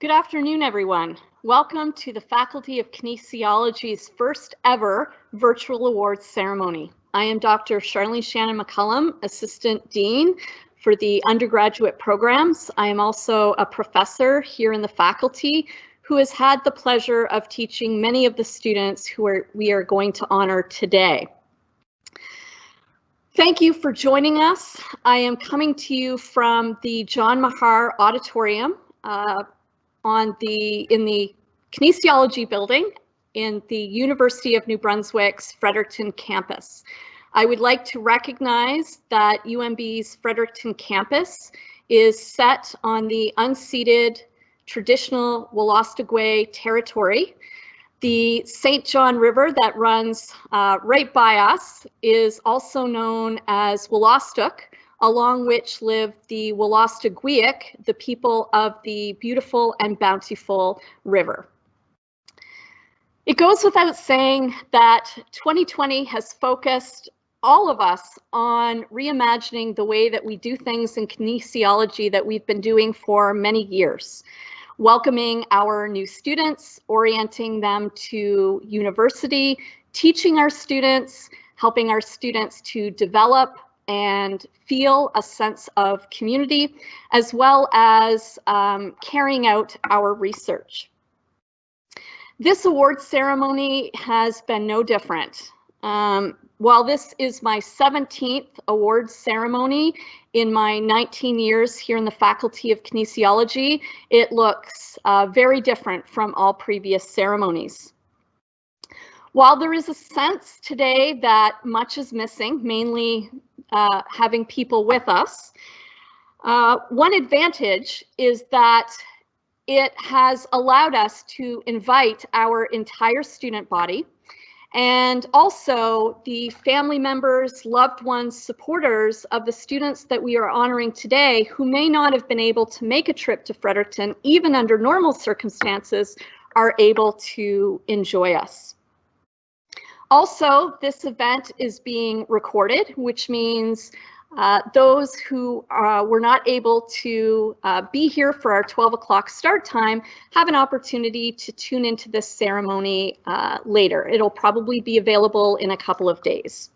Good afternoon, everyone. Welcome to the Faculty of Kinesiology's first ever virtual awards ceremony. I am Dr. Charlene Shannon McCullum, Assistant Dean for the undergraduate programs. I am also a professor here in the faculty who has had the pleasure of teaching many of the students we are going to honor today. Thank you for joining us. I am coming to you from the John Mahar Auditorium in the Kinesiology building in the University of New Brunswick's Fredericton campus. I would like to recognize that UNB's Fredericton campus is set on the unceded traditional Wolastoqey territory. The St. John River that runs right by us is also known as Wolastoq, along which live the Wolastoqiyik, the people of the beautiful and bountiful river. It goes without saying that 2020 has focused all of us on reimagining the way that we do things in kinesiology that we've been doing for many years. Welcoming our new students, orienting them to university, teaching our students, helping our students to develop and feel a sense of community, as well as carrying out our research. This award ceremony has been no different. While this is my 17th awards ceremony in my 19 years here in the Faculty of Kinesiology, it looks very different from all previous ceremonies. While there is a sense today that much is missing, mainly having people with us, one advantage is that it has allowed us to invite our entire student body and also the family members, loved ones, supporters of the students that we are honoring today who may not have been able to make a trip to Fredericton, even under normal circumstances, are able to enjoy us. Also, this event is being recorded, which means those who were not able to be here for our 12 o'clock start time have an opportunity to tune into this ceremony later. It'll probably be available in a couple of days.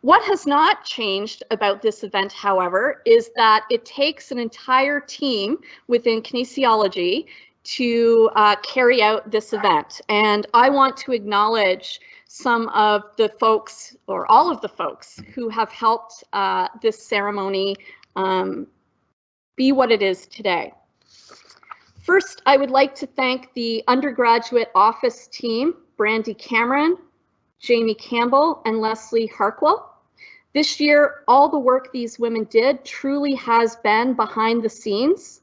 What has not changed about this event, however, is that it takes an entire team within kinesiology to carry out this event. And I want to acknowledge some of the folks, or all of the folks, who have helped this ceremony be what it is today. First, I would like to thank the undergraduate office team, Brandy Cameron, Jamie Campbell, and Leslie Harkwell. This year, all the work these women did truly has been behind the scenes.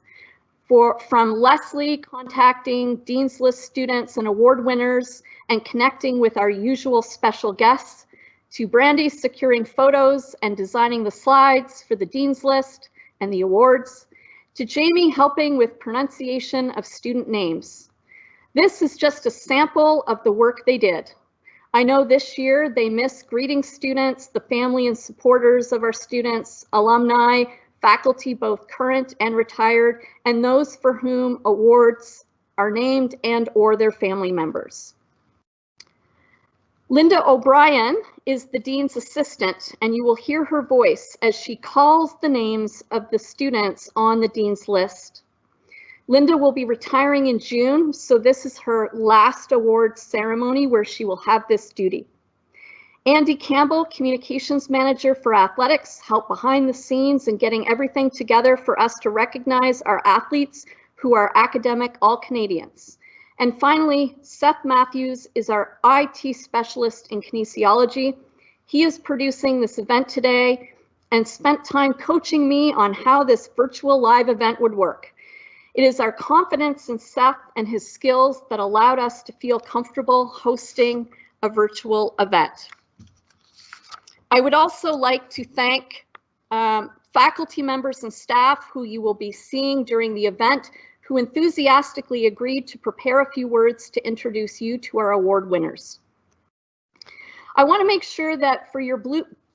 From Leslie contacting Dean's List students and award winners and connecting with our usual special guests, to Brandy securing photos and designing the slides for the Dean's List and the awards, to Jamie helping with pronunciation of student names. This is just a sample of the work they did. I know this year they miss greeting students, the family and supporters of our students, alumni, faculty, both current and retired, and those for whom awards are named and/or their family members. Linda O'Brien is the Dean's assistant, and you will hear her voice as she calls the names of the students on the Dean's List. Linda will be retiring in June, so this is her last awards ceremony where she will have this duty. Andy Campbell, Communications Manager for Athletics, helped behind the scenes in getting everything together for us to recognize our athletes who are academic All-Canadians. And finally, Seth Matthews is our IT specialist in kinesiology. He is producing this event today and spent time coaching me on how this virtual live event would work. It is our confidence in Seth and his skills that allowed us to feel comfortable hosting a virtual event. I would also like to thank faculty members and staff who you will be seeing during the event, who enthusiastically agreed to prepare a few words to introduce you to our award winners. I want to make sure that for your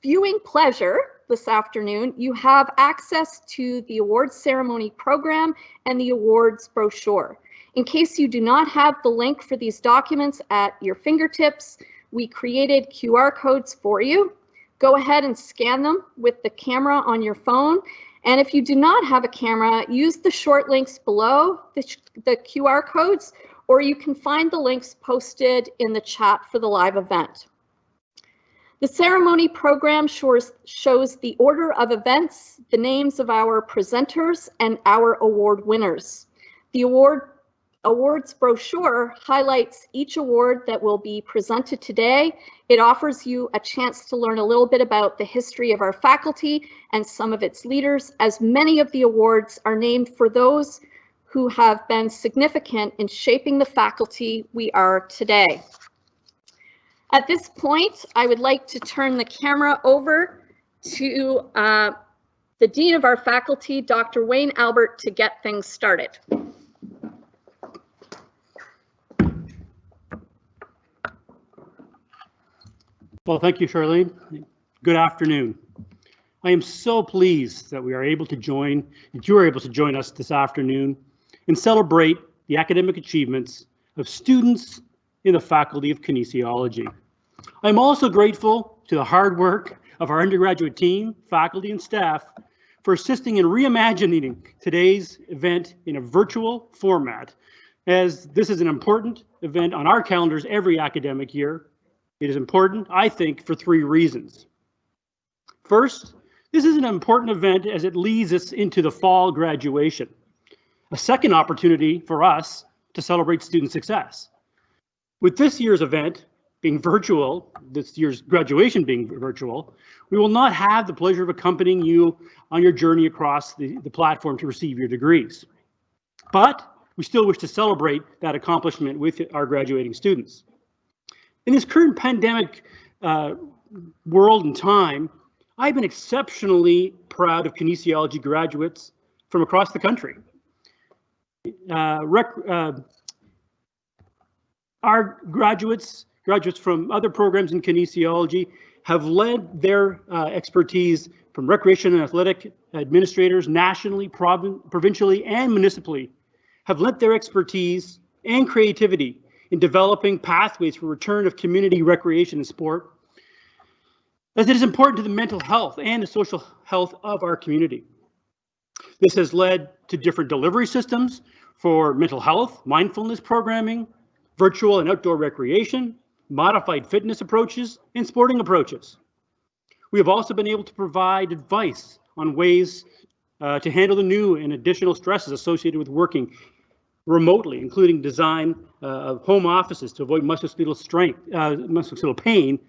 viewing pleasure, this afternoon, you have access to the awards ceremony program and the awards brochure. In case you do not have the link for these documents at your fingertips, we created QR codes for you. Go ahead and scan them with the camera on your phone. And if you do not have a camera, use the short links below the QR codes, or you can find the links posted in the chat for the live event. The ceremony program shows the order of events, the names of our presenters, and our award winners. The awards brochure highlights each award that will be presented today. It offers you a chance to learn a little bit about the history of our faculty and some of its leaders, as many of the awards are named for those who have been significant in shaping the faculty we are today. At this point, I would like to turn the camera over to the Dean of our faculty, Dr. Wayne Albert, to get things started. Well, thank you, Charlene. Good afternoon. I am so pleased that you are able to join us this afternoon and celebrate the academic achievements of students in the Faculty of Kinesiology. I'm also grateful to the hard work of our undergraduate team, faculty, and staff for assisting in reimagining today's event in a virtual format, as this is an important event on our calendars every academic year. It is important, I think, for three reasons. First, this is an important event as it leads us into the fall graduation, a second opportunity for us to celebrate student success. With this year's event being virtual, this year's graduation being virtual, we will not have the pleasure of accompanying you on your journey across the platform to receive your degrees. But we still wish to celebrate that accomplishment with our graduating students. In this current pandemic world and time, I've been exceptionally proud of kinesiology graduates from across the country. Our graduates from other programs in kinesiology have led their expertise from recreation and athletic administrators nationally, provincially, and municipally, have lent their expertise and creativity in developing pathways for return of community recreation and sport, as it is important to the mental health and the social health of our community. This has led to different delivery systems for mental health, mindfulness programming, virtual and outdoor recreation, modified fitness approaches, and sporting approaches. We have also been able to provide advice on ways to handle the new and additional stresses associated with working remotely, including design of home offices to avoid musculoskeletal pain.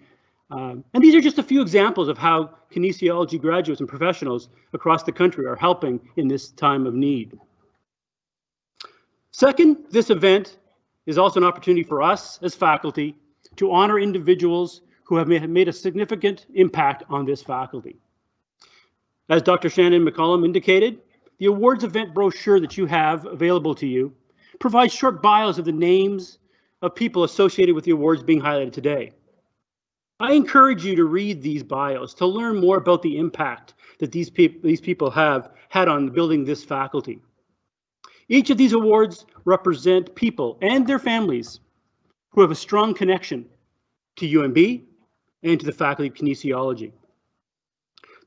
And these are just a few examples of how kinesiology graduates and professionals across the country are helping in this time of need. Second, this event is also an opportunity for us as faculty to honor individuals who have made a significant impact on this faculty. As Dr. Shannon McCollum indicated, the awards event brochure that you have available to you provides short bios of the names of people associated with the awards being highlighted today. I encourage you to read these bios to learn more about the impact that these people have had on building this faculty. Each of these awards represent people and their families who have a strong connection to UNB and to the Faculty of Kinesiology.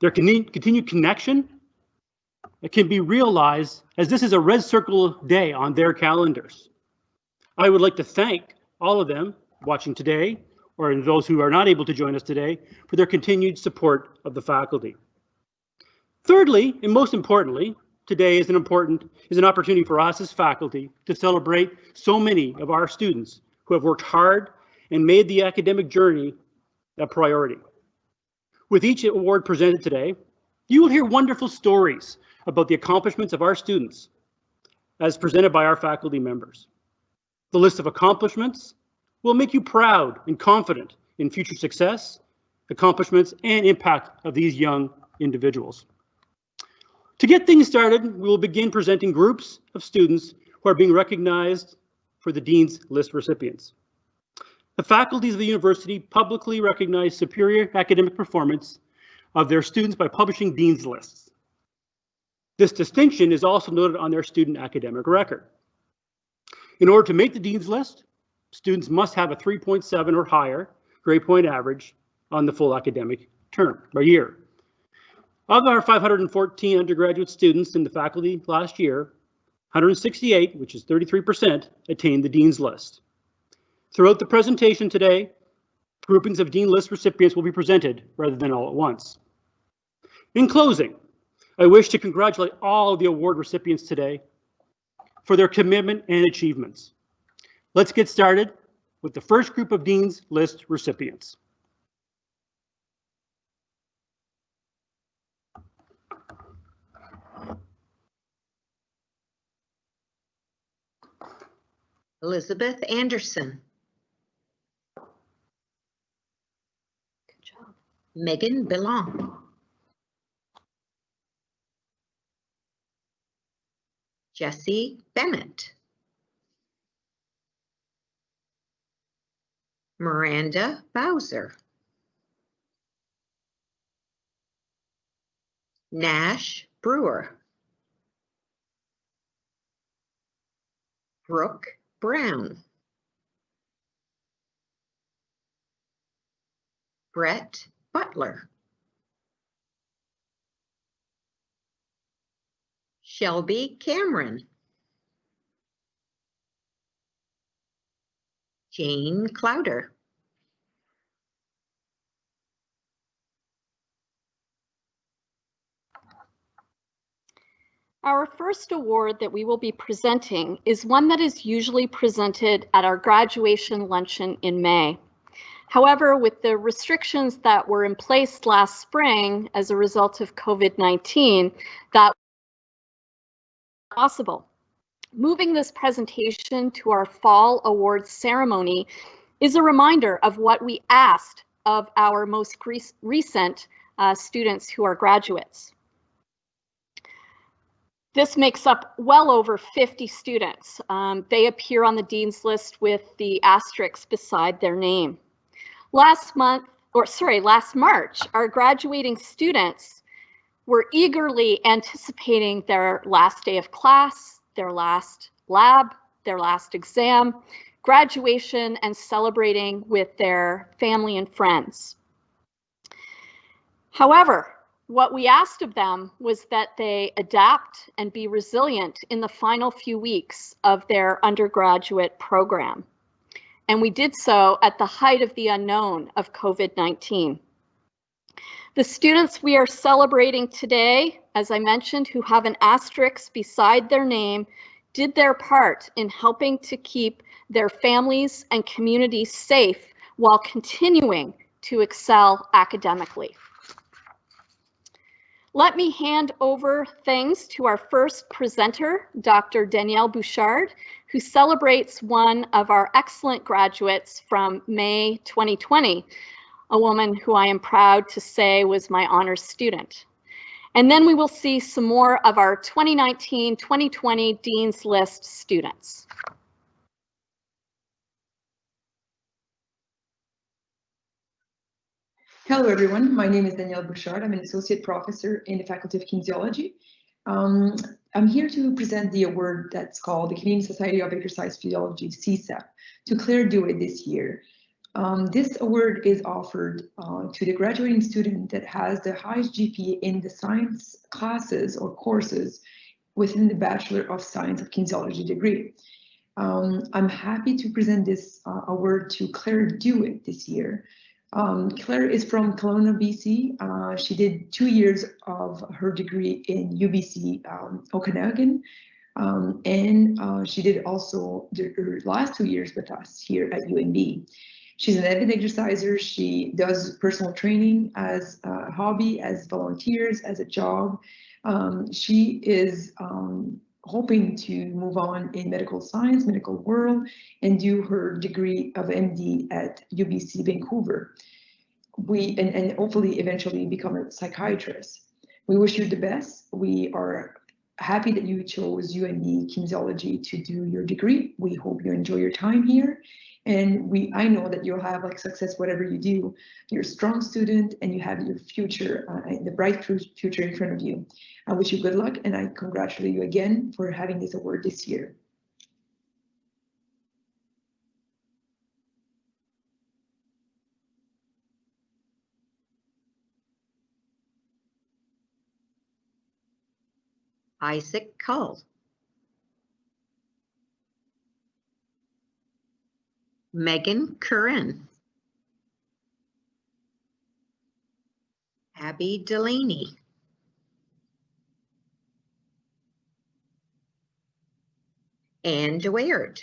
Their continued connection can be realized as this is a red circle day on their calendars. I would like to thank all of them watching today, or those who are not able to join us today, for their continued support of the faculty. Thirdly, and most importantly, today is an opportunity for us as faculty to celebrate so many of our students who have worked hard and made the academic journey a priority. With each award presented today, you will hear wonderful stories about the accomplishments of our students as presented by our faculty members. The list of accomplishments will make you proud and confident in future success, accomplishments, and impact of these young individuals. To get things started, we will begin presenting groups of students who are being recognized for the Dean's List recipients. The faculties of the university publicly recognize superior academic performance of their students by publishing Dean's Lists. This distinction is also noted on their student academic record. In order to make the Dean's List, students must have a 3.7 or higher grade point average on the full academic term or year. Of our 514 undergraduate students in the faculty last year, 168, which is 33%, attained the Dean's List. Throughout the presentation today, groupings of Dean's List recipients will be presented rather than all at once. In closing, I wish to congratulate all of the award recipients today for their commitment and achievements. Let's get started with the first group of Dean's List recipients. Elizabeth Anderson. Good job. Megan Belong. Jesse Bennett. Miranda Bowser. Nash Brewer. Brooke Brown. Brett Butler. Shelby Cameron. Jane Clowder. Our first award that we will be presenting is one that is usually presented at our graduation luncheon in May. However, with the restrictions that were in place last spring as a result of COVID-19, that was possible. Moving this presentation to our fall awards ceremony is a reminder of what we asked of our most recent students who are graduates. This makes up well over 50 students. They appear on the Dean's List with the asterisks beside their name. Last March, our graduating students were eagerly anticipating their last day of class, their last lab, their last exam, graduation, and celebrating with their family and friends. However, what we asked of them was that they adapt and be resilient in the final few weeks of their undergraduate program. And we did so at the height of the unknown of COVID-19. The students we are celebrating today, as I mentioned, who have an asterisk beside their name, did their part in helping to keep their families and communities safe while continuing to excel academically. Let me hand over things to our first presenter, Dr. Danielle Bouchard, who celebrates one of our excellent graduates from May 2020, a woman who I am proud to say was my honors student. And then we will see some more of our 2019-2020 Dean's List students. Hello, everyone. My name is Danielle Bouchard. I'm an associate professor in the Faculty of Kinesiology. I'm here to present the award that's called the Canadian Society of Exercise Physiology, CSEP, to Claire Dewitt this year. This award is offered to the graduating student that has the highest GPA in the science classes or courses within the Bachelor of Science of Kinesiology degree. I'm happy to present this award to Claire Dewitt this year. Claire is from Kelowna, BC. She did 2 years of her degree in UBC Okanagan, and she did also her last 2 years with us here at UNB. She's an avid exerciser. She does personal training as a hobby, as volunteers, as a job. She is hoping to move on in medical science, medical world, and do her degree of MD at UBC Vancouver. And hopefully eventually become a psychiatrist. We wish you the best. We are happy that you chose UNB Kinesiology to do your degree. We hope you enjoy your time here. And I know that you'll have like success whatever you do. You're a strong student and you have your future, the bright future in front of you. I wish you good luck and I congratulate you again for having this award this year. Isaac Cull. Megan Curran. Abby Delaney. Anne DeWaert.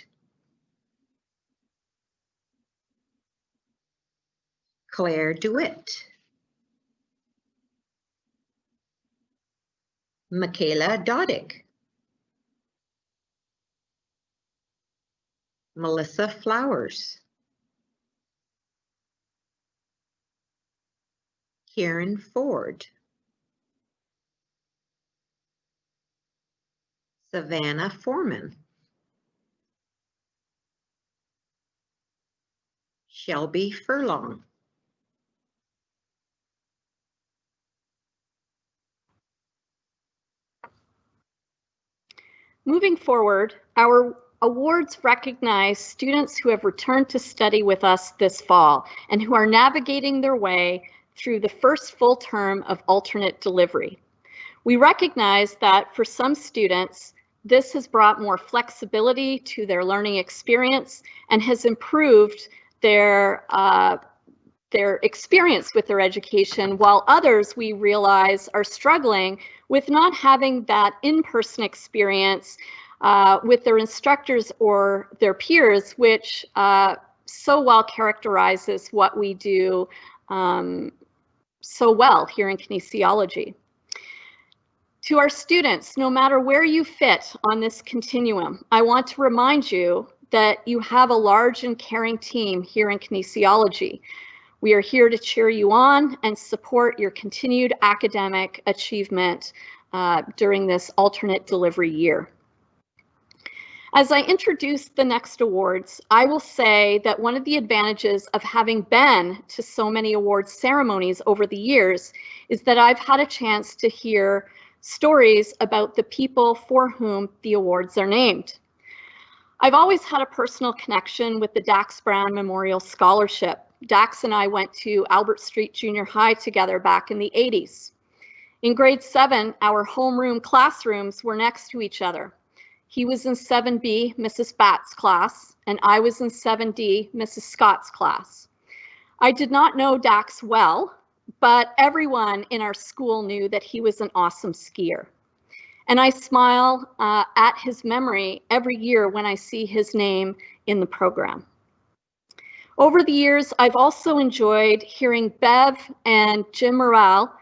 Claire DeWitt. Michaela Doddick. Melissa Flowers. Karen Ford. Savannah Foreman. Shelby Furlong. Moving forward, our awards recognize students who have returned to study with us this fall and who are navigating their way through the first full term of alternate delivery. We recognize that for some students, this has brought more flexibility to their learning experience and has improved their experience with their education, while others we realize are struggling with not having that in-person experience with their instructors or their peers, which so well characterizes what we do so well here in kinesiology. To our students, no matter where you fit on this continuum, I want to remind you that you have a large and caring team here in kinesiology. We are here to cheer you on and support your continued academic achievement during this alternate delivery year. As I introduce the next awards, I will say that one of the advantages of having been to so many awards ceremonies over the years is that I've had a chance to hear stories about the people for whom the awards are named. I've always had a personal connection with the Dax Brown Memorial Scholarship. Dax and I went to Albert Street Junior High together back in the 80s. In grade 7, our homeroom classrooms were next to each other. He was in 7B, Mrs. Batt's class, and I was in 7D, Mrs. Scott's class. I did not know Dax well, but everyone in our school knew that he was an awesome skier. And I smile at his memory every year when I see his name in the program. Over the years, I've also enjoyed hearing Bev and Jim Morale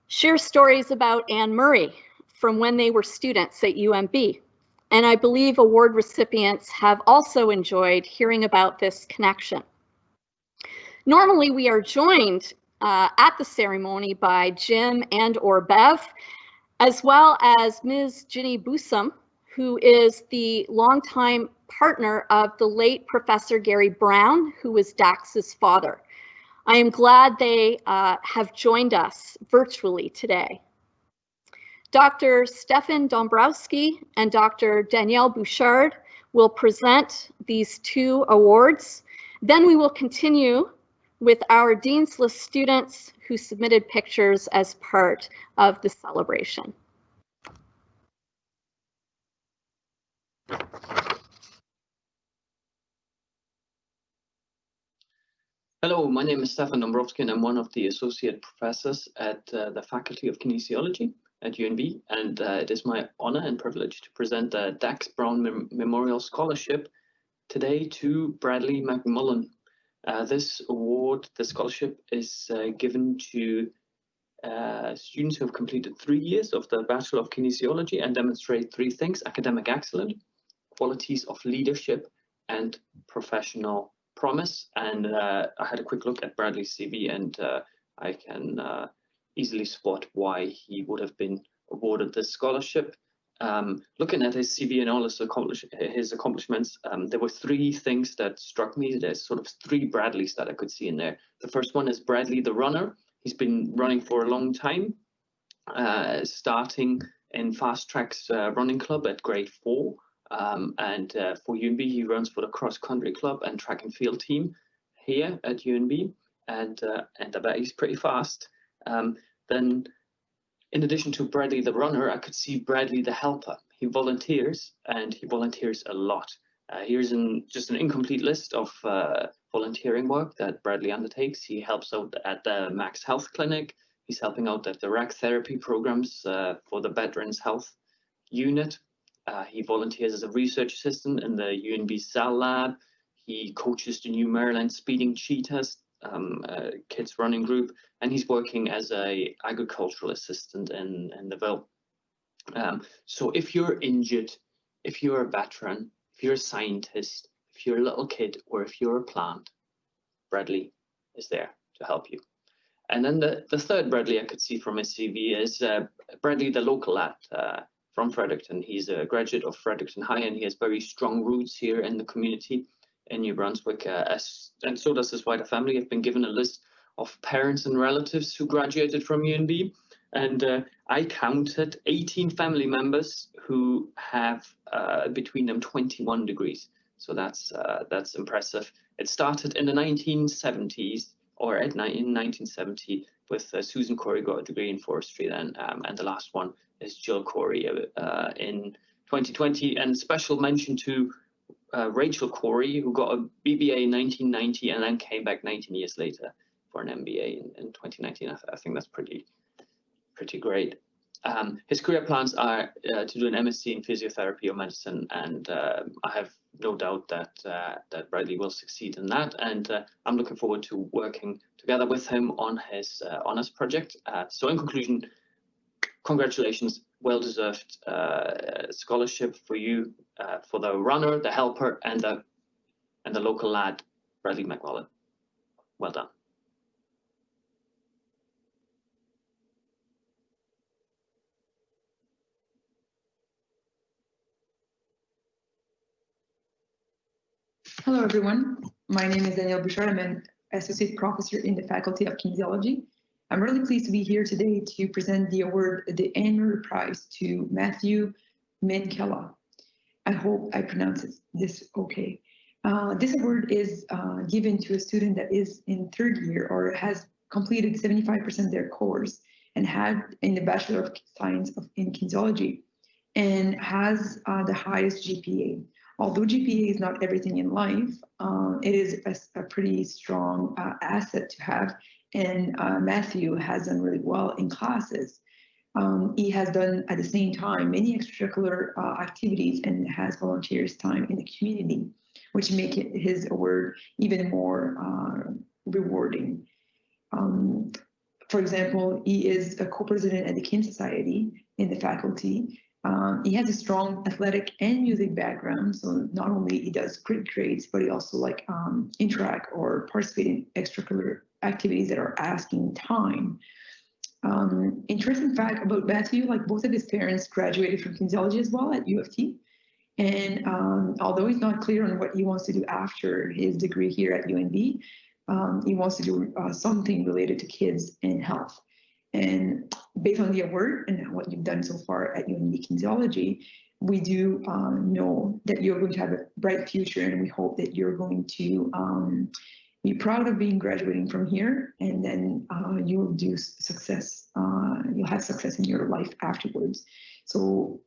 share stories about Anne Murray from when they were students at UNB. And I believe award recipients have also enjoyed hearing about this connection. Normally, we are joined at the ceremony by Jim and/or Bev, as well as Ms. Ginny Boosum, who is the longtime partner of the late Professor Gary Brown, who was Dax's father. I am glad they have joined us virtually today. Dr. Stefan Dombrowski and Dr. Danielle Bouchard will present these two awards. Then we will continue with our Dean's List students who submitted pictures as part of the celebration. Hello, my name is Stefan Dombrowski and I'm one of the associate professors at the Faculty of Kinesiology at UNB, and it is my honor and privilege to present the Dax Brown Memorial Scholarship today to Bradley McMullen. This award, the scholarship, is given to students who have completed 3 years of the Bachelor of Kinesiology and demonstrate 3 things: academic excellence, qualities of leadership, and professional promise. And I had a quick look at Bradley's CV, and I can easily spot why he would have been awarded this scholarship. looking at his CV and all his accomplishments, there were three things that struck me. There's sort of three Bradleys that I could see in there. The first one is Bradley the runner. He's been running for a long time, starting in Fast Track's running club at grade 4. And for UNB, he runs for the cross country club and track and field team here at UNB. And I bet he's pretty fast. Then, in addition to Bradley the runner, I could see Bradley the helper. He volunteers, and he volunteers a lot. Here's just an incomplete list of volunteering work that Bradley undertakes. He helps out at the Max Health Clinic. He's helping out at the RAC therapy programs for the Veterans Health Unit. He volunteers as a research assistant in the UNB Cell Lab. He coaches the New Maryland Speeding Cheetahs kids running group, and he's working as a agricultural assistant in the Ville. So if you're injured, if you're a veteran, if you're a scientist, if you're a little kid, or if you're a plant, Bradley is there to help you. And then the third Bradley I could see from his CV is Bradley the local lad from Fredericton. He's a graduate of Fredericton High, and he has very strong roots here in the community in New Brunswick, and so does his wider family. I've been given a list of parents and relatives who graduated from UNB, and I counted 18 family members who have between them 21 degrees. So that's impressive. It started in the 1970s, or in 1970, with Susan Corey got a degree in forestry then, and the last one is Jill Corey in 2020. And special mention to Rachel Corey, who got a BBA in 1990 and then came back 19 years later for an MBA in 2019. I think that's pretty great. His career plans are to do an MSc in physiotherapy or medicine, and I have no doubt that Bradley will succeed in that. And I'm looking forward to working together with him on his honours project. So in conclusion, congratulations, well-deserved scholarship for you, for the runner, the helper, and the local lad, Bradley McMullen. Well done. Hello, everyone. My name is Danielle Bouchard. I'm an associate professor in the Faculty of Kinesiology. I'm really pleased to be here today to present the award, the annual prize to Matthew Menkela. I hope I pronounce this okay. This award is given to a student that is in third year or has completed 75% of their course and had in the Bachelor of Science in Kinesiology and has the highest GPA. Although GPA is not everything in life, it is a pretty strong asset to have. And Matthew has done really well in classes. He has done at the same time many extracurricular activities and has volunteers time in the community, which make his award even more rewarding. For example, he is a co-president at the Kin Society in the faculty. He has a strong athletic and music background, so not only he does great grades, but he also interact or participate in extracurricular activities that are asking time. Interesting fact about Matthew, both of his parents graduated from kinesiology as well at U of T. And although he's not clear on what he wants to do after his degree here at UNB, he wants to do something related to kids and health. And based on the award and what you've done so far at UNB Kinesiology, we do know that you're going to have a bright future, and we hope that you're going to be proud of being graduating from here, and then you'll do success. You'll have success in your life afterwards. So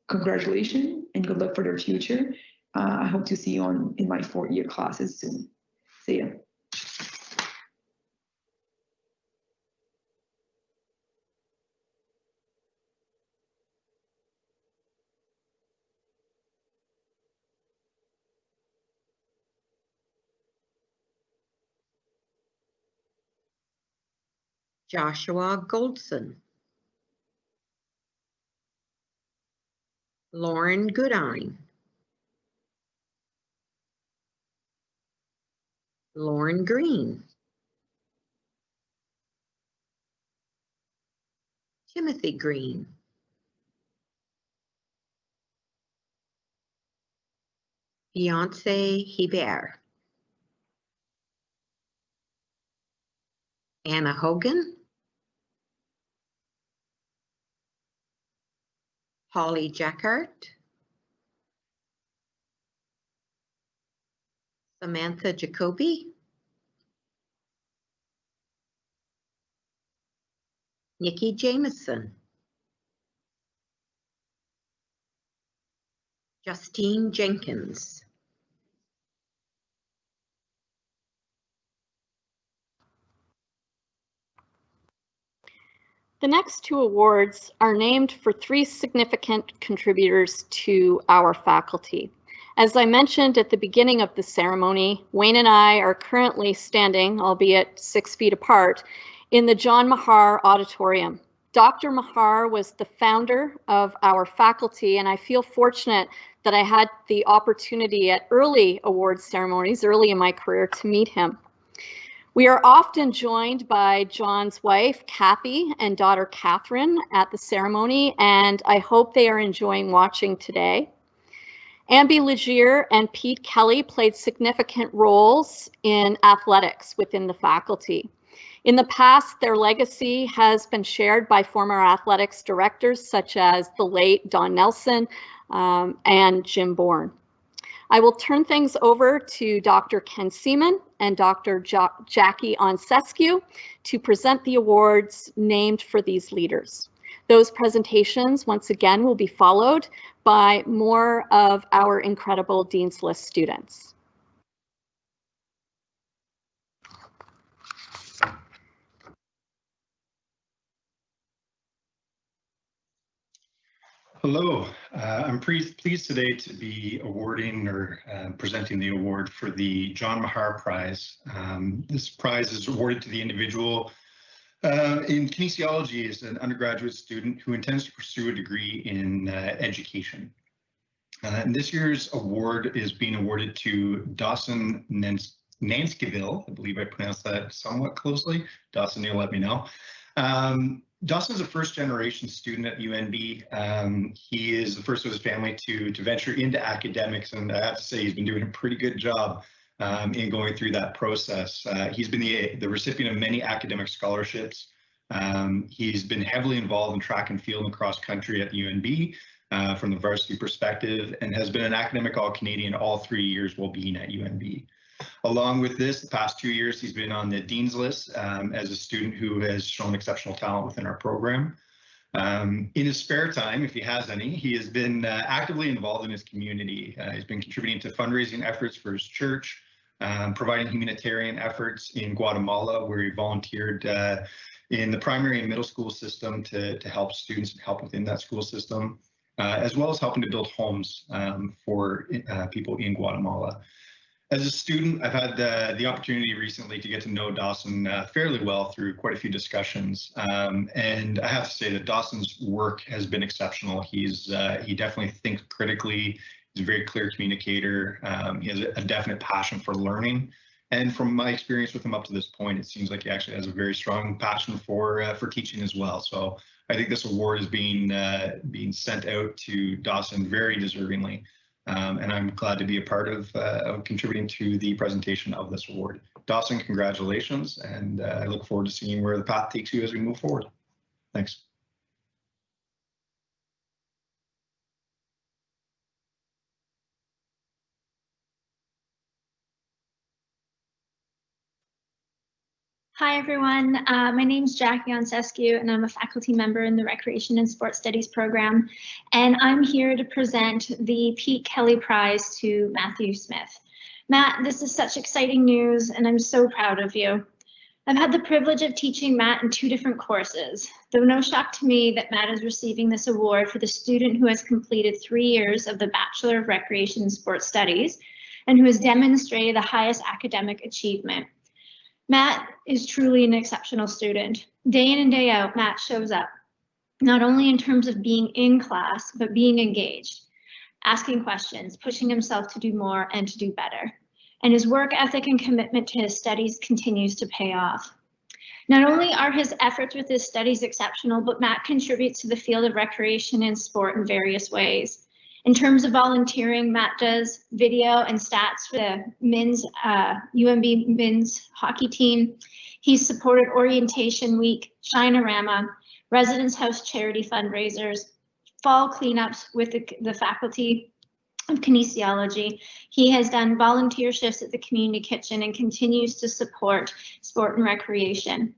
congratulations and good luck for their future. I hope to see you in my 4-year classes soon. See ya. Joshua Goldson, Lauren Goodine, Lauren Green, Timothy Green, Beyonce Hebert. Anna Hogan. Holly Jackart. Samantha Jacoby. Nikki Jameson. Justine Jenkins. The next two awards are named for three significant contributors to our faculty. As I mentioned at the beginning of the ceremony, Wayne and I are currently standing, albeit 6 feet apart, in the John Mahar Auditorium. Dr. Mahar was the founder of our faculty, and I feel fortunate that I had the opportunity at early award ceremonies, early in my career, to meet him. We are often joined by John's wife, Kathy, and daughter, Catherine, at the ceremony, and I hope they are enjoying watching today. Ambi Legier and Pete Kelly played significant roles in athletics within the faculty. In the past, their legacy has been shared by former athletics directors such as the late Don Nelson and Jim Bourne. I will turn things over to Dr. Ken Seaman and Dr. Jackie Onsescu to present the awards named for these leaders. Those presentations, once again, will be followed by more of our incredible Dean's List students. Hello, I'm pleased today to be awarding or presenting the award for the John Mahar Prize. This prize is awarded to the individual in kinesiology as an undergraduate student who intends to pursue a degree in education. And this year's award is being awarded to Dawson Nanskiville. I believe I pronounced that somewhat closely. Dawson, you'll let me know. Dawson's a first-generation student at UNB. He is the first of his family to venture into academics, and I have to say he's been doing a pretty good job in going through that process. He's been the recipient of many academic scholarships. He's been heavily involved in track and field and cross country at UNB from the varsity perspective, and has been an academic All-Canadian all 3 years while being at UNB. Along with this, the past 2 years, he's been on the Dean's List as a student who has shown exceptional talent within our program. In his spare time, if he has any, he has been actively involved in his community. He's been contributing to fundraising efforts for his church, providing humanitarian efforts in Guatemala, where he volunteered in the primary and middle school system to help students and help within that school system, as well as helping to build homes for people in Guatemala. As a student, I've had the opportunity recently to get to know Dawson fairly well through quite a few discussions. And I have to say that Dawson's work has been exceptional. He definitely thinks critically. He's a very clear communicator. He has a definite passion for learning. And from my experience with him up to this point, it seems like he actually has a very strong passion for teaching as well. So I think this award is being sent out to Dawson very deservingly. And I'm glad to be a part of contributing to the presentation of this award. Dawson, congratulations, and I look forward to seeing where the path takes you as we move forward. Thanks. Hi, everyone. My name is Jackie Onsescu, and I'm a faculty member in the Recreation and Sports Studies program. And I'm here to present the Pete Kelly Prize to Matthew Smith. Matt, this is such exciting news, and I'm so proud of you. I've had the privilege of teaching Matt in 2 different courses, though no shock to me that Matt is receiving this award for the student who has completed 3 years of the Bachelor of Recreation and Sports Studies and who has demonstrated the highest academic achievement. Matt is truly an exceptional student. Day in and day out, Matt shows up, not only in terms of being in class, but being engaged, asking questions, pushing himself to do more and to do better. And his work ethic and commitment to his studies continues to pay off. Not only are his efforts with his studies exceptional, but Matt contributes to the field of recreation and sport in various ways. In terms of volunteering, Matt does video and stats for the men's UMB men's hockey team. He's supported Orientation Week, Shine-A-Rama, Residence House charity fundraisers, fall cleanups with the faculty of kinesiology. He has done volunteer shifts at the community kitchen and continues to support sport and recreation.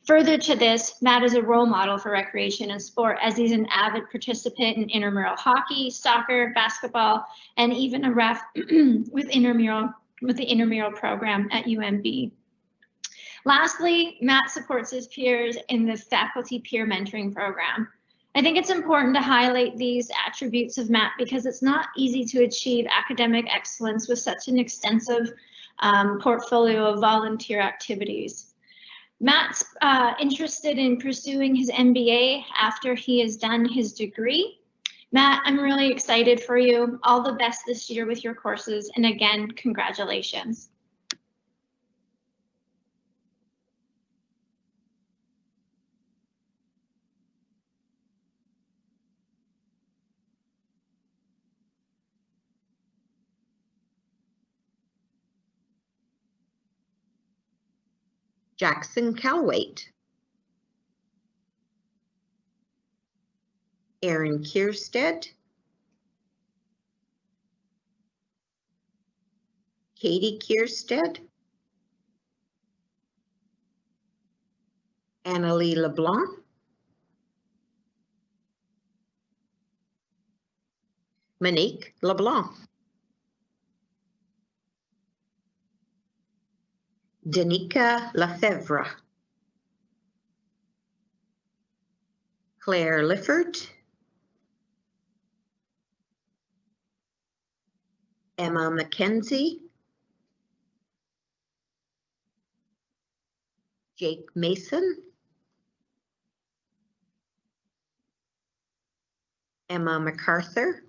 Further to this, Matt is a role model for recreation and sport, as he's an avid participant in intramural hockey, soccer, basketball, and even a ref with the intramural program at UMB. Lastly, Matt supports his peers in the faculty peer mentoring program. I think it's important to highlight these attributes of Matt because it's not easy to achieve academic excellence with such an extensive portfolio of volunteer activities. Matt's interested in pursuing his MBA after he has done his degree. Matt, I'm really excited for you. All the best this year with your courses, and again, congratulations. Jackson Calwait, Aaron Kierstead, Katie Kierstead, Annalie LeBlanc, Monique LeBlanc, Danica Lefebvre, Claire Lifford, Emma McKenzie, Jake Mason, Emma MacArthur,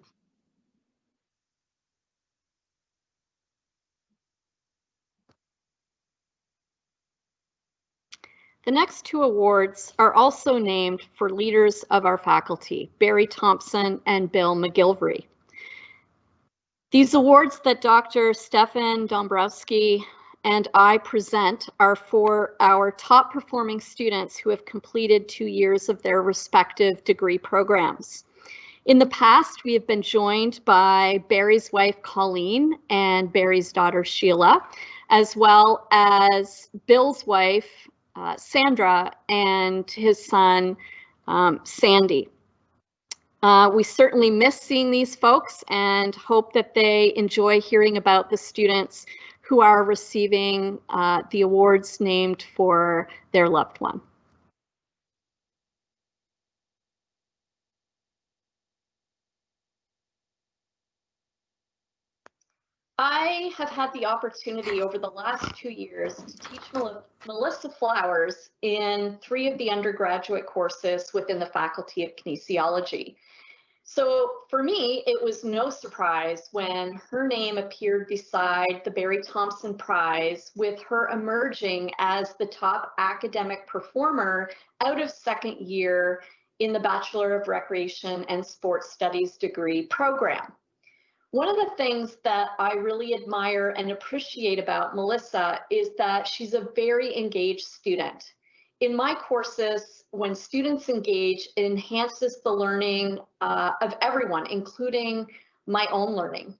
The next two awards are also named for leaders of our faculty, Barry Thompson and Bill McGilvery. These awards that Dr. Stefan Dombrowski and I present are for our top performing students who have completed 2 years of their respective degree programs. In the past, we have been joined by Barry's wife, Colleen, and Barry's daughter, Sheila, as well as Bill's wife, Sandra, and his son, Sandy. We certainly miss seeing these folks and hope that they enjoy hearing about the students who are receiving the awards named for their loved one. I have had the opportunity over the last 2 years to teach Melissa Flowers in 3 of the undergraduate courses within the Faculty of Kinesiology. So for me, it was no surprise when her name appeared beside the Barry Thompson Prize, with her emerging as the top academic performer out of 2nd year in the Bachelor of Recreation and Sports Studies degree program. One of the things that I really admire and appreciate about Melissa is that she's a very engaged student. In my courses, when students engage, it enhances the learning of everyone, including my own learning.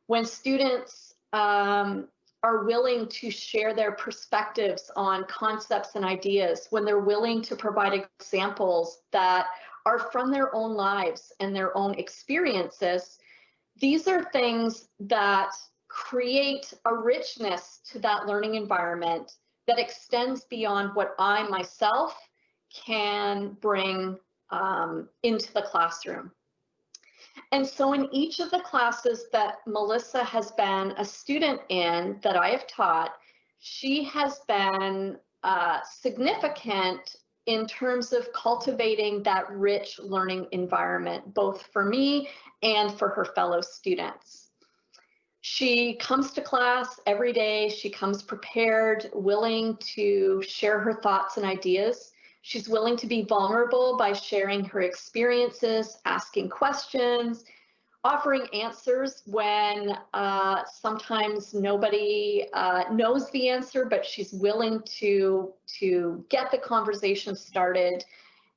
When students are willing to share their perspectives on concepts and ideas, when they're willing to provide examples that are from their own lives and their own experiences, these are things that create a richness to that learning environment that extends beyond what I myself can bring into the classroom. And so in each of the classes that Melissa has been a student in that I have taught, she has been significant in terms of cultivating that rich learning environment, both for me and for her fellow students. She comes to class every day. She comes prepared, willing to share her thoughts and ideas. She's willing to be vulnerable by sharing her experiences, asking questions, offering answers when sometimes nobody knows the answer, but she's willing to get the conversation started.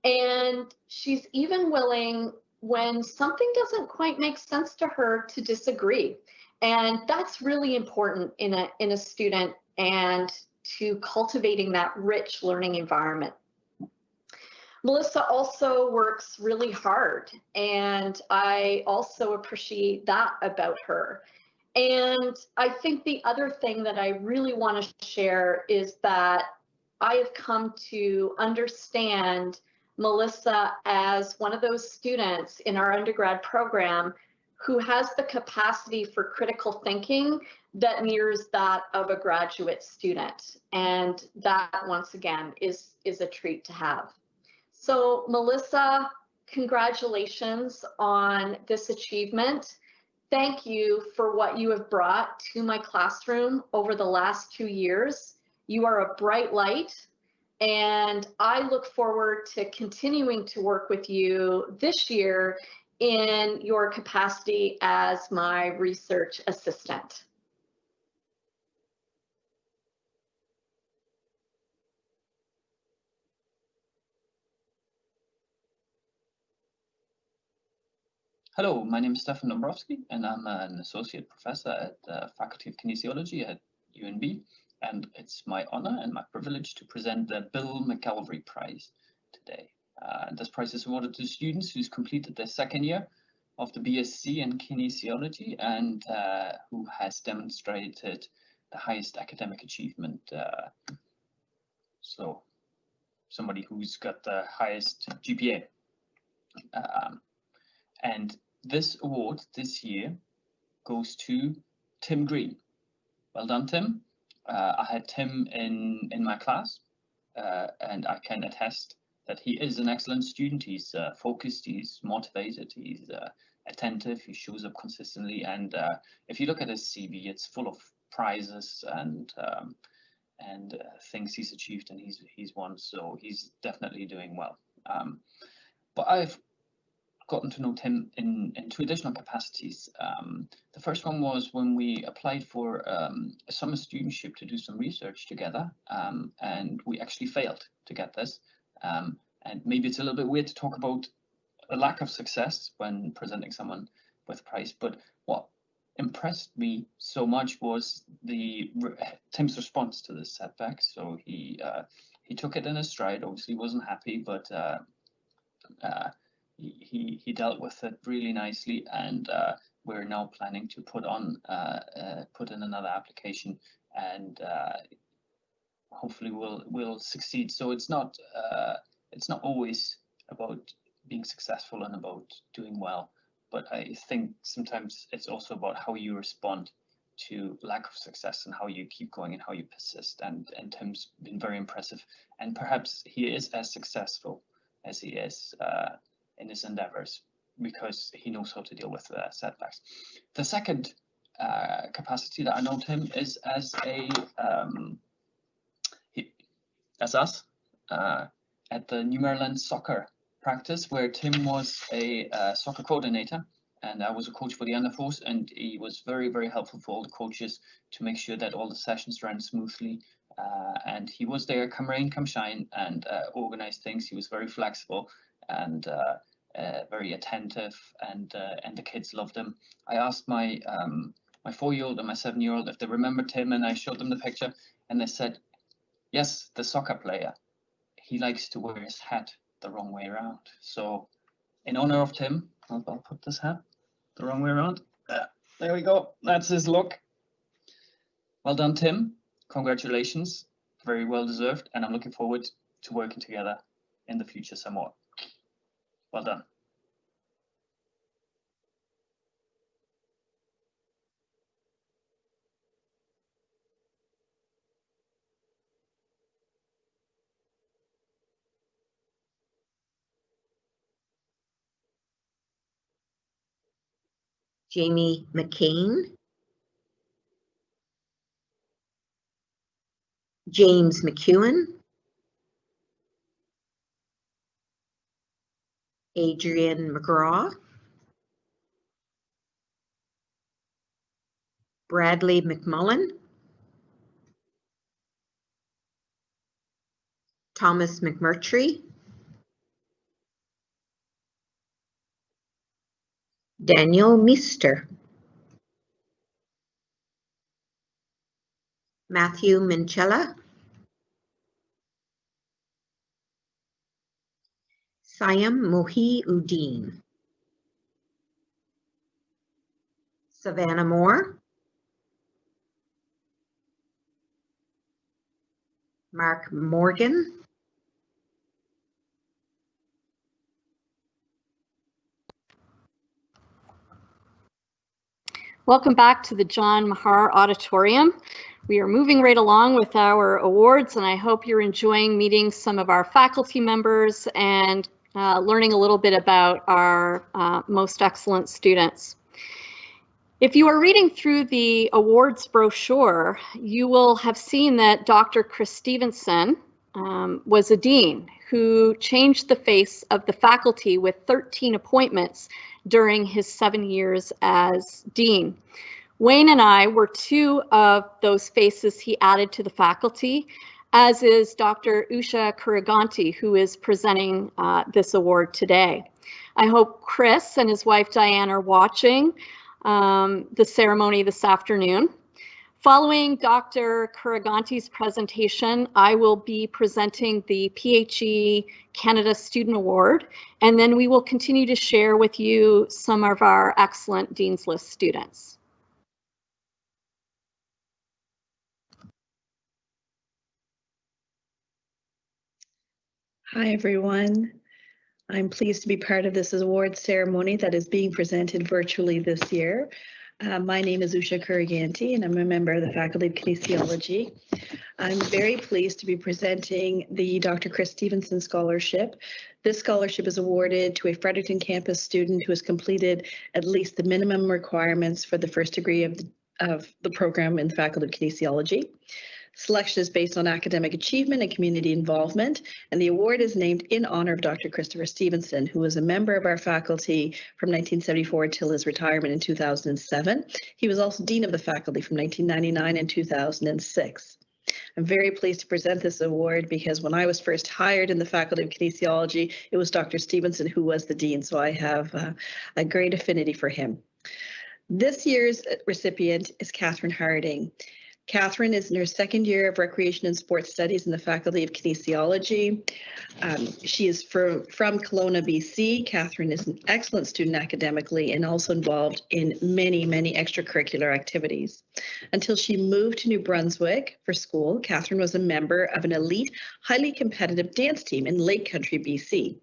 And she's even willing, when something doesn't quite make sense to her, to disagree. And that's really important in a student, and to cultivating that rich learning environment. Melissa also works really hard, and I also appreciate that about her. And I think the other thing that I really want to share is that I have come to understand Melissa as one of those students in our undergrad program who has the capacity for critical thinking that mirrors that of a graduate student. And that, once again, is a treat to have. So Melissa, congratulations on this achievement. Thank you for what you have brought to my classroom over the last 2 years. You are a bright light, and I look forward to continuing to work with you this year in your capacity as my research assistant. Hello, my name is Stefan Dombrowski, and I'm an associate professor at the Faculty of Kinesiology at UNB. And it's my honor and my privilege to present the Bill McElvery Prize today. This prize is awarded to students who's completed their second year of the BSc in Kinesiology and who has demonstrated the highest academic achievement. So somebody who's got the highest GPA. And this award this year goes to Tim Green. Well done, Tim. I had Tim in my class, and I can attest that he is an excellent student. He's focused, he's motivated, he's attentive, he shows up consistently. And if you look at his CV, it's full of prizes and things he's achieved and he's won. So he's definitely doing well. But I've gotten to know Tim in 2 additional capacities. The first one was when we applied for a summer studentship to do some research together, and we actually failed to get this. And maybe it's a little bit weird to talk about a lack of success when presenting someone with a prize, but what impressed me so much was Tim's response to this setback. So he took it in his stride. Obviously, wasn't happy, but he dealt with it really nicely, and we're now planning to put in another application, and hopefully we'll succeed. So it's not always about being successful and about doing well, but I think sometimes it's also about how you respond to lack of success and how you keep going and how you persist. And Tim's been very impressive, and perhaps he is as successful as he is in his endeavors because he knows how to deal with setbacks. The second capacity that I know Tim is as us at the New Maryland soccer practice, where Tim was a soccer coordinator and I was a coach for the Under-4s, and he was very, very helpful for all the coaches to make sure that all the sessions ran smoothly. And he was there, come rain, come shine, and organized things. He was very flexible and very attentive, and the kids loved him. I asked my 4-year-old and my 7-year-old if they remembered him, and I showed them the picture, and they said, yes, the soccer player. He likes to wear his hat the wrong way around. So in honor of Tim, I'll put this hat the wrong way around. There we go. That's his look. Well done, Tim. Congratulations. Very well deserved. And I'm looking forward to working together in the future some more. Well done. Jamie McCain, James McEwen, Adrian McGraw, Bradley McMullen, Thomas McMurtry, Daniel Meester, Matthew Minchella, Siam Mohi-Uddin, Savannah Moore, Mark Morgan, Welcome back to the John Mahar Auditorium. We are moving right along with our awards, and I hope you're enjoying meeting some of our faculty members and learning a little bit about our most excellent students. If you are reading through the awards brochure, you will have seen that Dr. Chris Stevenson was a dean who changed the face of the faculty with 13 appointments during his 7 years as dean. Wayne and I were two of those faces he added to the faculty, as is Dr. Usha Kuriganti, who is presenting this award today. I hope Chris and his wife Diane are watching the ceremony this afternoon. Following Dr. Kuriganti's presentation, I will be presenting the PHE Canada Student Award, and then we will continue to share with you some of our excellent Dean's List students. Hi, everyone. I'm pleased to be part of this award ceremony that is being presented virtually this year. My name is Usha Kuriganti, and I'm a member of the Faculty of Kinesiology. I'm very pleased to be presenting the Dr. Chris Stevenson Scholarship. This scholarship is awarded to a Fredericton campus student who has completed at least the minimum requirements for the first degree of the program in the Faculty of Kinesiology. Selection is based on academic achievement and community involvement, and the award is named in honor of Dr. Christopher Stevenson, who was a member of our faculty from 1974 until his retirement in 2007. He was also Dean of the Faculty from 1999 and 2006. I'm very pleased to present this award because when I was first hired in the Faculty of Kinesiology, it was Dr. Stevenson who was the Dean, so I have a great affinity for him. This year's recipient is Catherine Harding. Catherine is in her second year of Recreation and Sports Studies in the Faculty of Kinesiology. She is from Kelowna, BC. Catherine is an excellent student academically and also involved in many, many extracurricular activities. Until she moved to New Brunswick for school, Catherine was a member of an elite, highly competitive dance team in Lake Country, BC.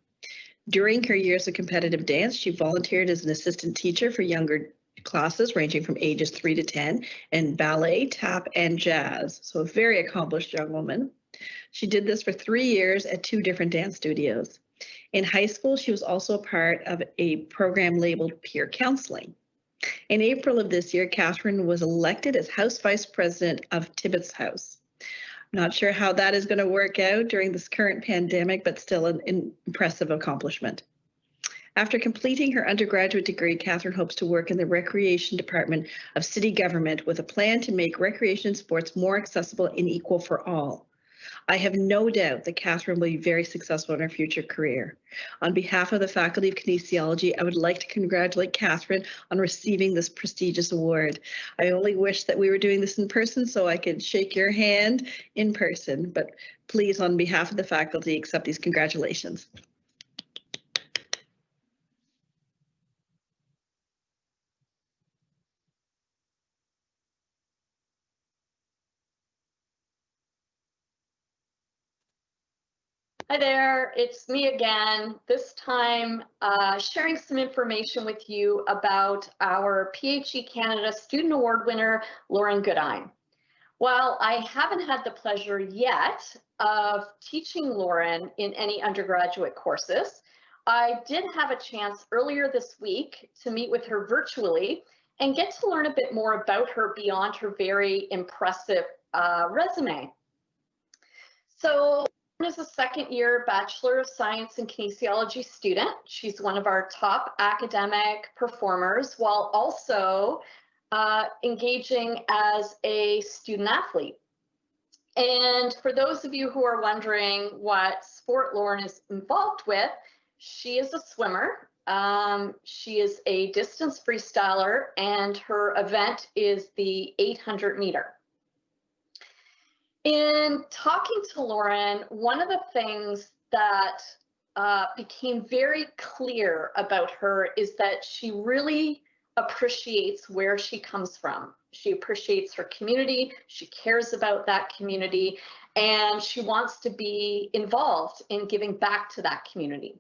During her years of competitive dance, she volunteered as an assistant teacher for younger classes ranging from ages 3 to 10 in ballet, tap, and jazz. So a very accomplished young woman. She did this for 3 years at 2 different dance studios. In high school, she was also a part of a program labeled peer counseling. In April of this year, Catherine was elected as House Vice President of Tibbetts House. I'm not sure how that is going to work out during this current pandemic, but still an impressive accomplishment. After completing her undergraduate degree, Catherine hopes to work in the Recreation Department of City Government with a plan to make recreation and sports more accessible and equal for all. I have no doubt that Catherine will be very successful in her future career. On behalf of the Faculty of Kinesiology, I would like to congratulate Catherine on receiving this prestigious award. I only wish that we were doing this in person so I could shake your hand in person, but please, on behalf of the faculty, accept these congratulations. Hi there, it's me again, this time sharing some information with you about our PHE Canada Student Award winner, Lauren Goodine. While I haven't had the pleasure yet of teaching Lauren in any undergraduate courses, I did have a chance earlier this week to meet with her virtually and get to learn a bit more about her beyond her very impressive resume. So, is a second-year Bachelor of Science in Kinesiology student. She's one of our top academic performers while also engaging as a student athlete. And for those of you who are wondering what sport Lauren is involved with, she is a swimmer. She is a distance freestyler, and her event is the 800 meter. In talking to Lauren, one of the things that became very clear about her is that she really appreciates where she comes from. She appreciates her community, she cares about that community, and she wants to be involved in giving back to that community.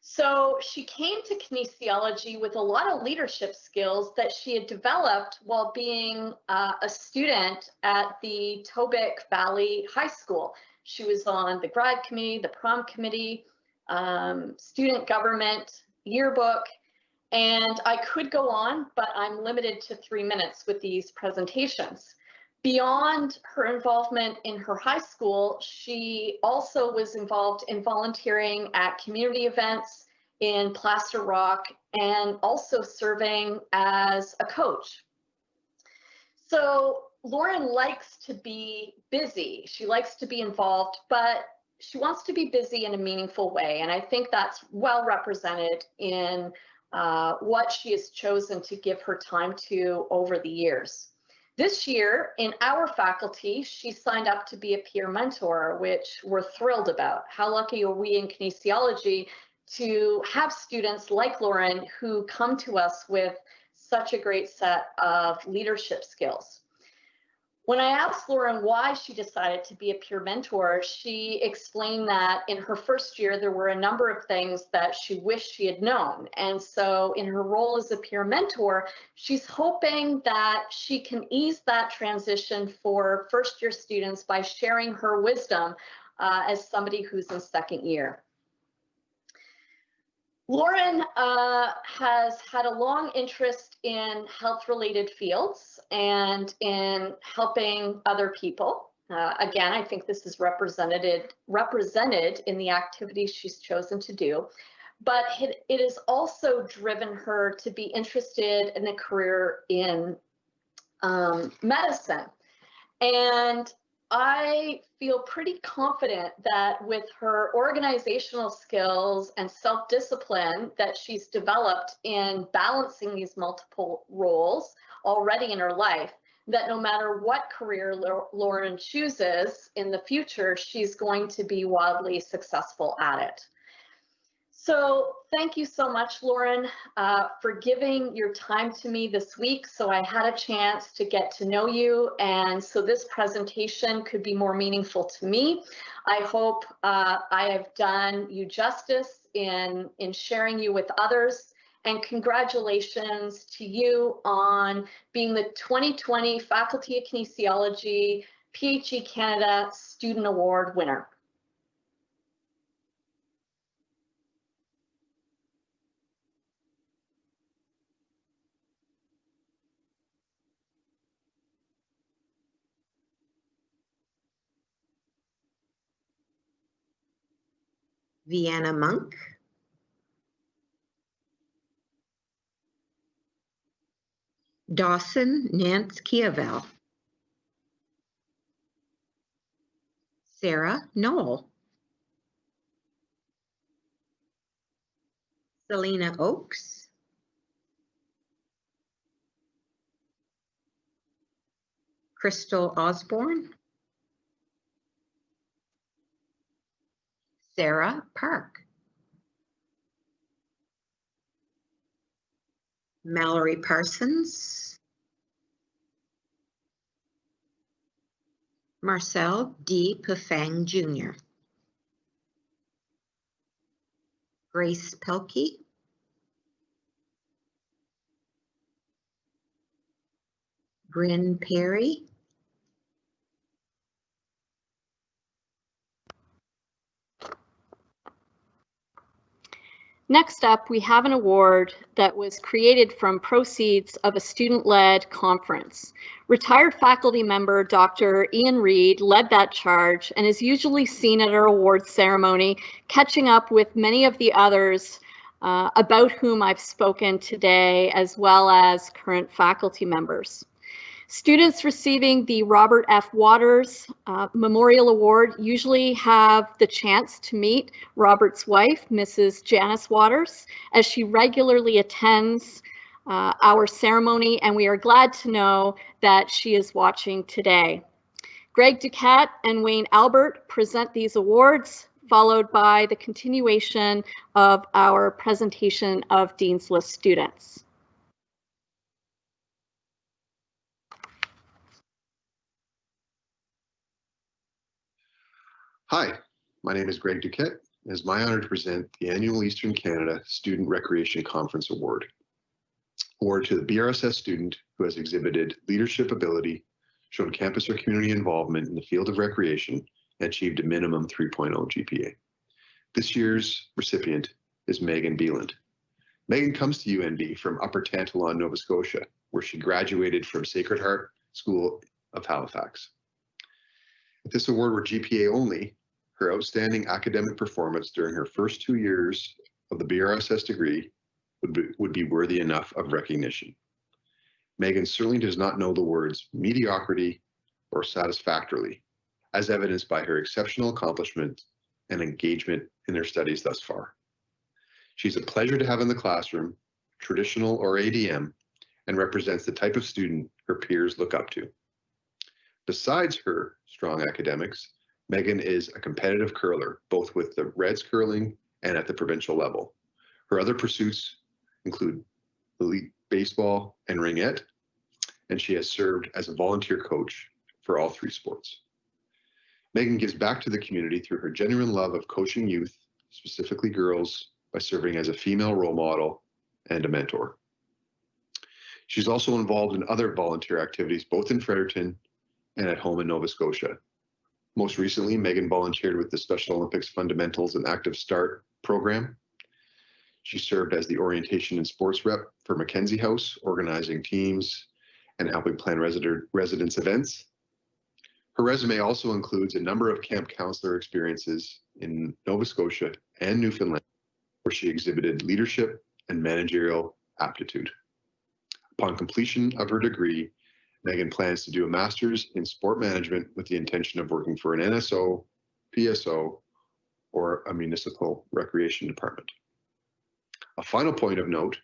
So she came to kinesiology with a lot of leadership skills that she had developed while being a student at the Tobic Valley High School. She was on the grad committee, the prom committee, student government, yearbook, and I could go on, but I'm limited to 3 minutes with these presentations. Beyond her involvement in her high school, she also was involved in volunteering at community events in Plaster Rock and also serving as a coach. So Lauren likes to be busy. She likes to be involved, but she wants to be busy in a meaningful way. And I think that's well represented in what she has chosen to give her time to over the years. This year, in our faculty, she signed up to be a peer mentor, which we're thrilled about. How lucky are we in kinesiology to have students like Lauren who come to us with such a great set of leadership skills. When I asked Lauren why she decided to be a peer mentor, she explained that in her first year, there were a number of things that she wished she had known. And so in her role as a peer mentor, she's hoping that she can ease that transition for first-year students by sharing her wisdom as somebody who's in second year. Lauren has had a long interest in health-related fields and in helping other people. Again, I think this is represented in the activities she's chosen to do, but it has also driven her to be interested in a career in medicine. And I feel pretty confident that with her organizational skills and self-discipline that she's developed in balancing these multiple roles already in her life, that no matter what career Lauren chooses in the future, she's going to be wildly successful at it. So thank you so much, Lauren, for giving your time to me this week so I had a chance to get to know you, and so this presentation could be more meaningful to me. I hope I have done you justice in sharing you with others, and congratulations to you on being the 2020 Faculty of Kinesiology PHE Canada Student Award winner. Vienna Monk, Dawson Nance Kiavel, Sarah Knoll, Selena Oakes, Crystal Osborne, Sarah Park, Mallory Parsons, Marcel D. Pafang Jr., Grace Pelkey, Bryn Perry, Next up, we have an award that was created from proceeds of a student-led conference. Retired faculty member Dr. Ian Reed led that charge and is usually seen at our awards ceremony, catching up with many of the others about whom I've spoken today, as well as current faculty members. Students receiving the Robert F. Waters Memorial Award usually have the chance to meet Robert's wife, Mrs. Janice Waters, as she regularly attends our ceremony, and we are glad to know that she is watching today. Greg Duquette and Wayne Albert present these awards, followed by the continuation of our presentation of Dean's List students. Hi, my name is Greg Duquette, and it's my honor to present the annual Eastern Canada Student Recreation Conference Award. Award to the BRSS student who has exhibited leadership ability, shown campus or community involvement in the field of recreation, and achieved a minimum 3.0 GPA. This year's recipient is Megan Beeland. Megan comes to UNB from Upper Tantalon, Nova Scotia, where she graduated from Sacred Heart School of Halifax. If this award were GPA only, her outstanding academic performance during her first 2 years of the BRSS degree would be worthy enough of recognition. Megan certainly does not know the words mediocrity or satisfactorily, as evidenced by her exceptional accomplishment and engagement in her studies thus far. She's a pleasure to have in the classroom, traditional or ADM, and represents the type of student her peers look up to. Besides her strong academics, Megan is a competitive curler, both with the Reds curling and at the provincial level. Her other pursuits include elite baseball and ringette, and she has served as a volunteer coach for all 3 sports. Megan gives back to the community through her genuine love of coaching youth, specifically girls, by serving as a female role model and a mentor. She's also involved in other volunteer activities, both in Fredericton and at home in Nova Scotia. Most recently, Megan volunteered with the Special Olympics Fundamentals and Active Start program. She served as the orientation and sports rep for Mackenzie House, organizing teams and helping plan residence events. Her resume also includes a number of camp counselor experiences in Nova Scotia and Newfoundland, where she exhibited leadership and managerial aptitude. Upon completion of her degree, Megan plans to do a master's in sport management with the intention of working for an NSO, PSO, or a municipal recreation department. A final point of note,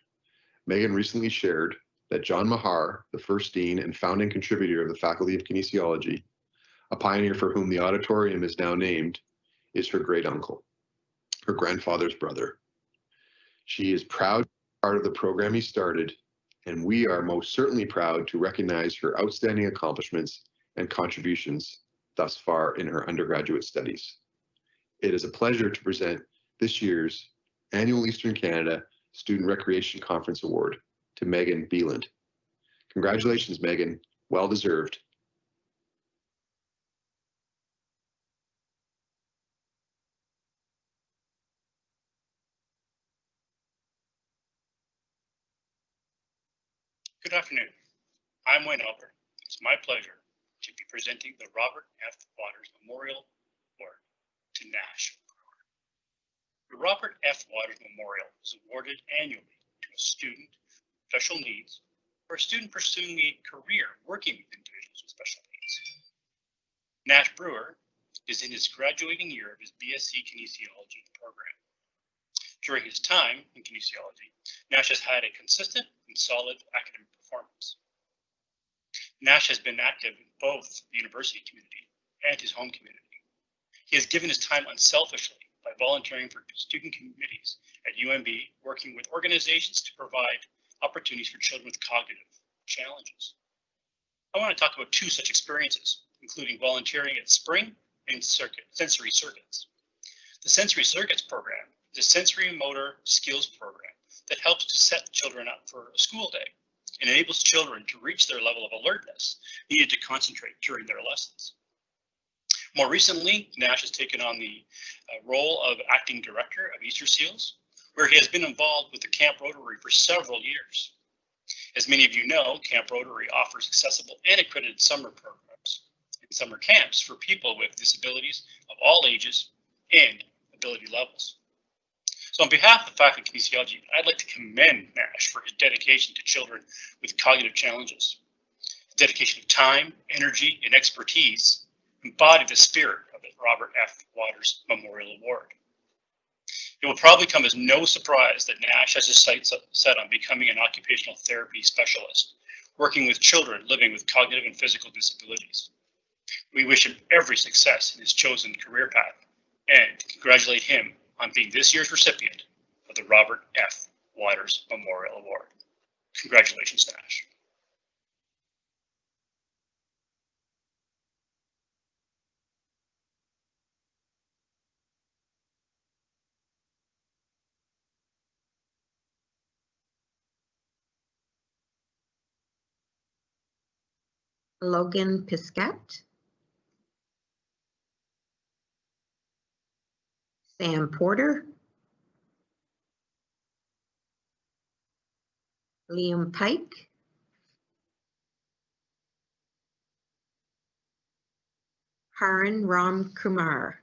Megan recently shared that John Mahar, the first dean and founding contributor of the Faculty of Kinesiology, a pioneer for whom the auditorium is now named, is her great uncle, her grandfather's brother. She is proud to be part of the program he started, and we are most certainly proud to recognize her outstanding accomplishments and contributions thus far in her undergraduate studies. It is a pleasure to present this year's annual Eastern Canada Student Recreation Conference Award to Megan Beeland. Congratulations, Megan. Well deserved. Good afternoon. I'm Wayne Albert. It's my pleasure to be presenting the Robert F. Waters Memorial Award to Nash. The Robert F. Waters Memorial is awarded annually to a student with special needs or a student pursuing a career working with individuals with special needs. Nash Brewer is in his graduating year of his BSc Kinesiology program. During his time in kinesiology, Nash has had a consistent and solid academic performance. Nash has been active in both the university community and his home community. He has given his time unselfishly by volunteering for student committees at UNB, working with organizations to provide opportunities for children with cognitive challenges. I want to talk about 2 such experiences, including volunteering at Spring and Sensory Circuits. The Sensory Circuits program is a sensory motor skills program that helps to set children up for a school day and enables children to reach their level of alertness needed to concentrate during their lessons. More recently, Nash has taken on the role of acting director of Easter Seals, where he has been involved with the Camp Rotary for several years. As many of you know, Camp Rotary offers accessible and accredited summer programs and summer camps for people with disabilities of all ages and ability levels. So on behalf of the Faculty of Kinesiology, I'd like to commend Nash for his dedication to children with cognitive challenges. His dedication of time, energy, and expertise embody the spirit of the Robert F. Waters Memorial Award. It will probably come as no surprise that Nash has his sights set on becoming an occupational therapy specialist, working with children living with cognitive and physical disabilities. We wish him every success in his chosen career path and congratulate him on being this year's recipient of the Robert F. Waters Memorial Award. Congratulations, Nash. Logan Piscat. Sam Porter. Liam Pike. Haran Ram Kumar.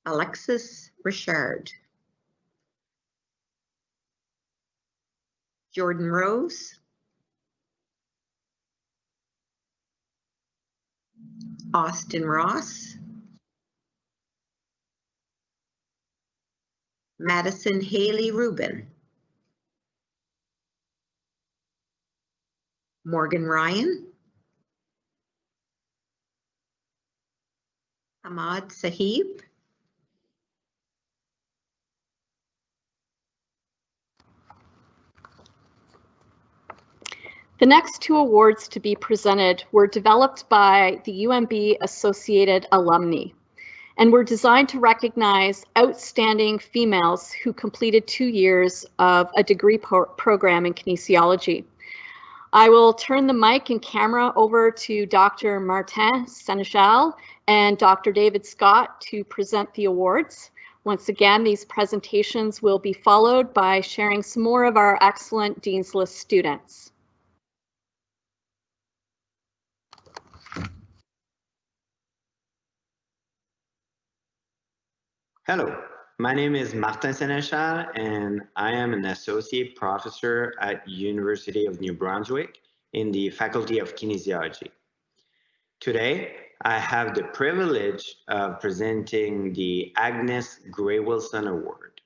Alexis Richard. Jordan Rose. Austin Ross. Madison Haley Rubin. Morgan Ryan. Ahmad Sahib. The next two awards to be presented were developed by the UNB Associated Alumni and were designed to recognize outstanding females who completed 2 years of a degree program in kinesiology. I will turn the mic and camera over to Dr. Martin Seneschal and Dr. David Scott to present the awards. Once again, these presentations will be followed by sharing some more of our excellent Dean's List students. Hello, my name is Martin Seneschal and I am an associate professor at University of New Brunswick in the Faculty of Kinesiology. Today, I have the privilege of presenting the Agnes Gray Wilson Award.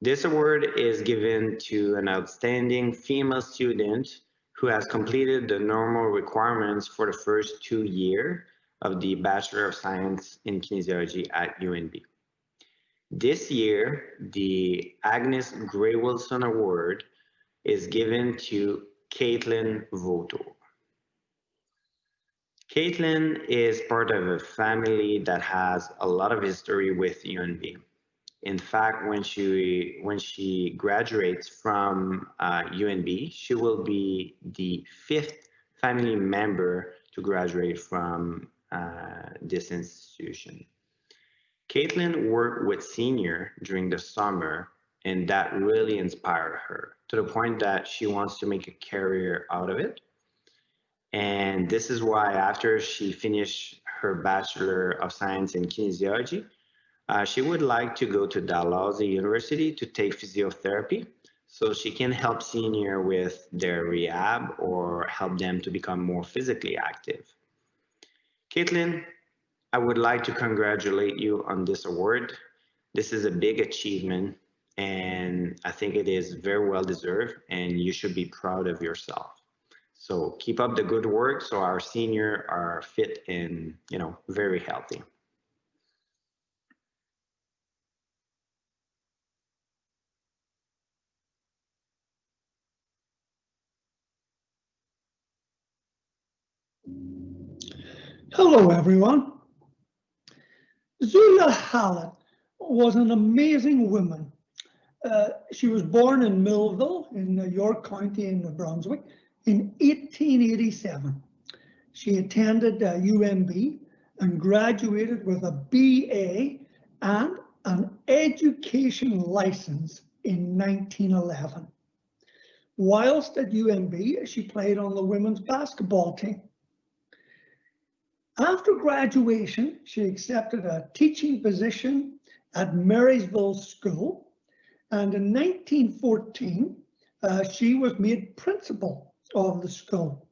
This award is given to an outstanding female student who has completed the normal requirements for the first 2 years of the Bachelor of Science in Kinesiology at UNB. This year, the Agnes Gray Wilson Award is given to Caitlin Vautour. Caitlin is part of a family that has a lot of history with UNB. In fact, when she graduates from UNB, she will be the 5th family member to graduate from this institution. Caitlin worked with senior during the summer, and that really inspired her to the point that she wants to make a career out of it. And this is why after she finished her Bachelor of Science in Kinesiology, she would like to go to Dalhousie University to take physiotherapy so she can help senior with their rehab or help them to become more physically active. Caitlin, I would like to congratulate you on this award. This is a big achievement and I think it is very well deserved and you should be proud of yourself. So keep up the good work so our seniors are fit and, very healthy. Hello, everyone. Zula Hallett was an amazing woman. She was born in Millville in York County in New Brunswick in 1887. She attended UNB and graduated with a BA and an education license in 1911. Whilst at UNB, she played on the women's basketball team. After graduation, she accepted a teaching position at Marysville School, and in 1914, she was made principal of the school,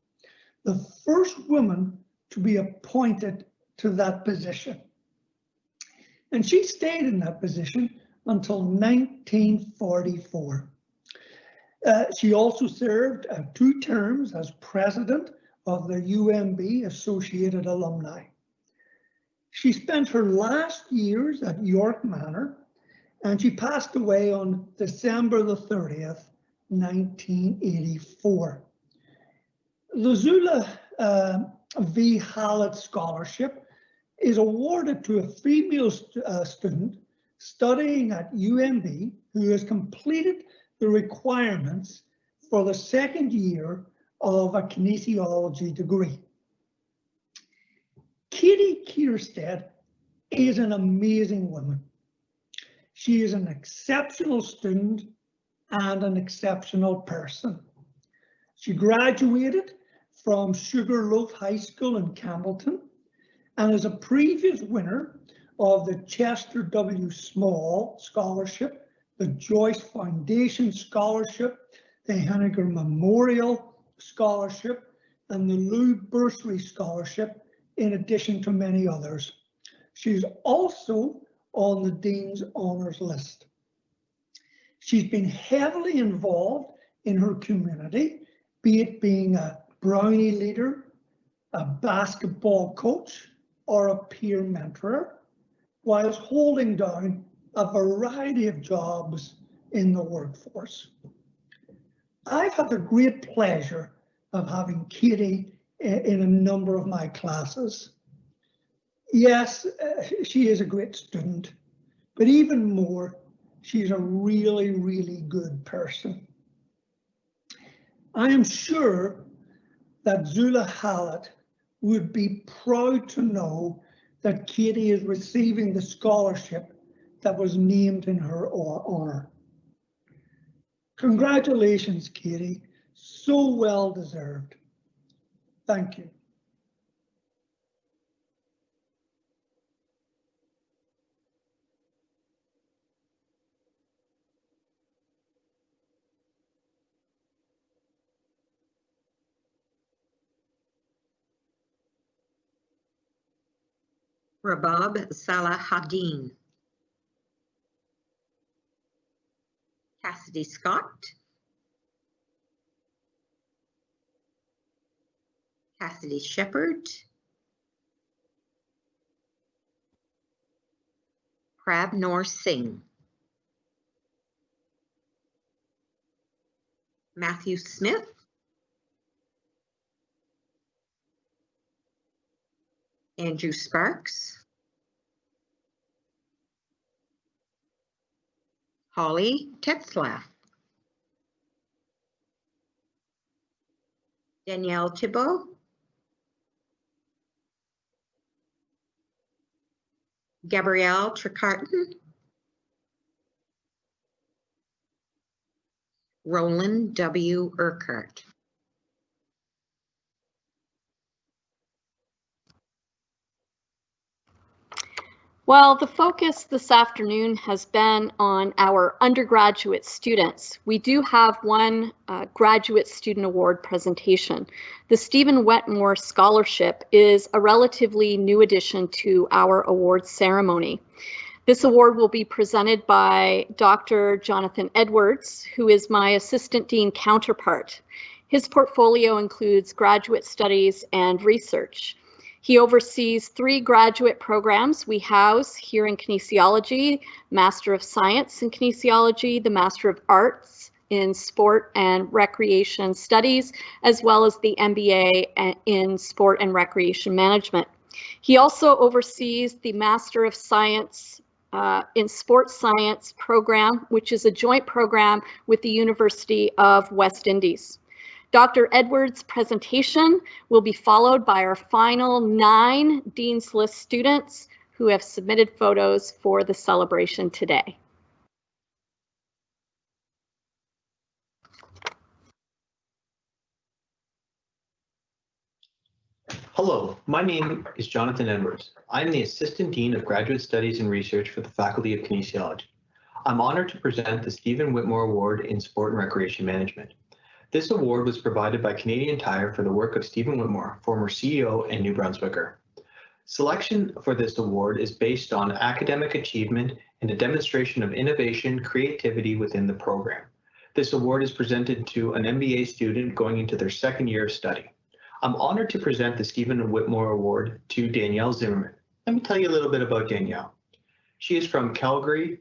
the first woman to be appointed to that position. And she stayed in that position until 1944. She also served 2 terms as president of the UMB Associated Alumni. She spent her last years at York Manor, and she passed away on December the 30th, 1984. The Zula V. Hallett Scholarship is awarded to a female student studying at UMB who has completed the requirements for the 2nd year of a kinesiology degree. Katie Kierstead is an amazing woman. She is an exceptional student and an exceptional person. She graduated from Sugarloaf High School in Campbellton and is a previous winner of the Chester W. Small Scholarship, the Joyce Foundation Scholarship, the Henniger Memorial Scholarship, and the Lou Bursary Scholarship, in addition to many others. She's also on the Dean's Honours List. She's been heavily involved in her community, be it being a Brownie leader, a basketball coach, or a peer mentor, whilst holding down a variety of jobs in the workforce. I've had the great pleasure of having Katie in a number of my classes. Yes, she is a great student, but even more, she's a really, really good person. I am sure that Zula Hallett would be proud to know that Katie is receiving the scholarship that was named in her honor. Congratulations, Katie, so well deserved. Thank you. Rabab Salahuddin. Cassidy Scott. Cassidy Shepherd. Prabnor Singh. Matthew Smith. Andrew Sparks. Holly Tetzlaff. Danielle Thibault. Gabrielle Tricarton. Roland W. Urquhart. Well, the focus this afternoon has been on our undergraduate students. We do have one graduate student award presentation. The Stephen Wetmore Scholarship is a relatively new addition to our award ceremony. This award will be presented by Dr. Jonathan Edwards, who is my assistant dean counterpart. His portfolio includes graduate studies and research. He oversees 3 graduate programs we house here in Kinesiology, Master of Science in Kinesiology, the Master of Arts in Sport and Recreation Studies, as well as the MBA in Sport and Recreation Management. He also oversees the Master of Science in Sports Science program, which is a joint program with the University of West Indies. Dr. Edwards' presentation will be followed by our final 9 Dean's List students who have submitted photos for the celebration today. Hello, my name is Jonathan Edwards. I'm the Assistant Dean of Graduate Studies and Research for the Faculty of Kinesiology. I'm honored to present the Stephen Whitmore Award in Sport and Recreation Management. This award was provided by Canadian Tire for the work of Stephen Whitmore, former CEO and New Brunswicker. Selection for this award is based on academic achievement and a demonstration of innovation, creativity within the program. This award is presented to an MBA student going into their second year of study. I'm honored to present the Stephen Whitmore Award to Danielle Zimmerman. Let me tell you a little bit about Danielle. She is from Calgary,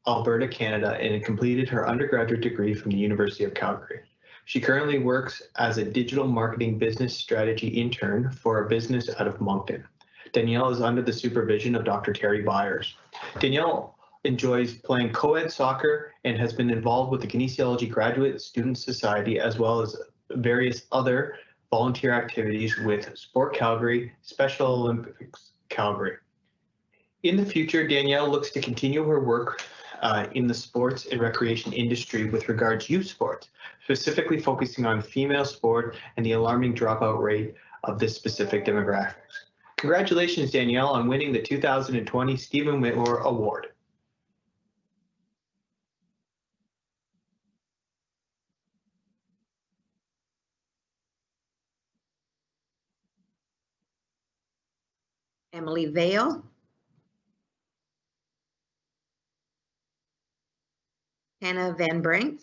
Alberta, Canada, and completed her undergraduate degree from the University of Calgary. She currently works as a digital marketing business strategy intern for a business out of Moncton. Danielle is under the supervision of Dr. Terry Byers. Danielle enjoys playing co-ed soccer and has been involved with the Kinesiology Graduate Student Society as well as various other volunteer activities with Sport Calgary, Special Olympics Calgary. In the future, Danielle looks to continue her work in the sports and recreation industry with regards to youth sports, specifically focusing on female sport and the alarming dropout rate of this specific demographics. Congratulations, Danielle, on winning the 2020 Stephen Whitmore Award. Emily Vale, Hannah Van Brink,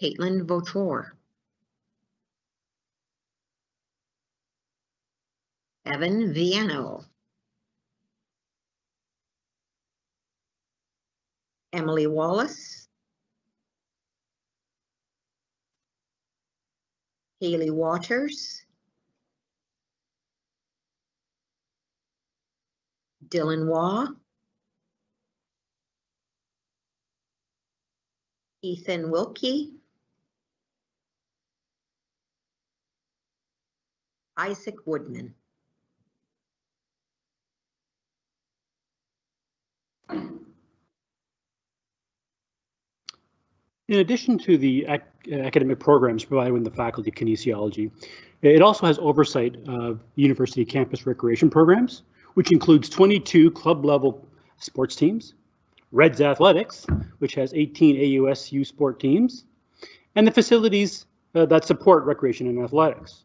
Caitlin Vautour, Evan Viano, Emily Wallace, Haley Waters, Dylan Waugh, Ethan Wilkie, Isaac Woodman. In addition to the academic programs provided within the Faculty of Kinesiology, it also has oversight of university campus recreation programs, which includes 22 club-level sports teams, Reds Athletics, which has 18 AUSU sport teams, and the facilities that support recreation and athletics.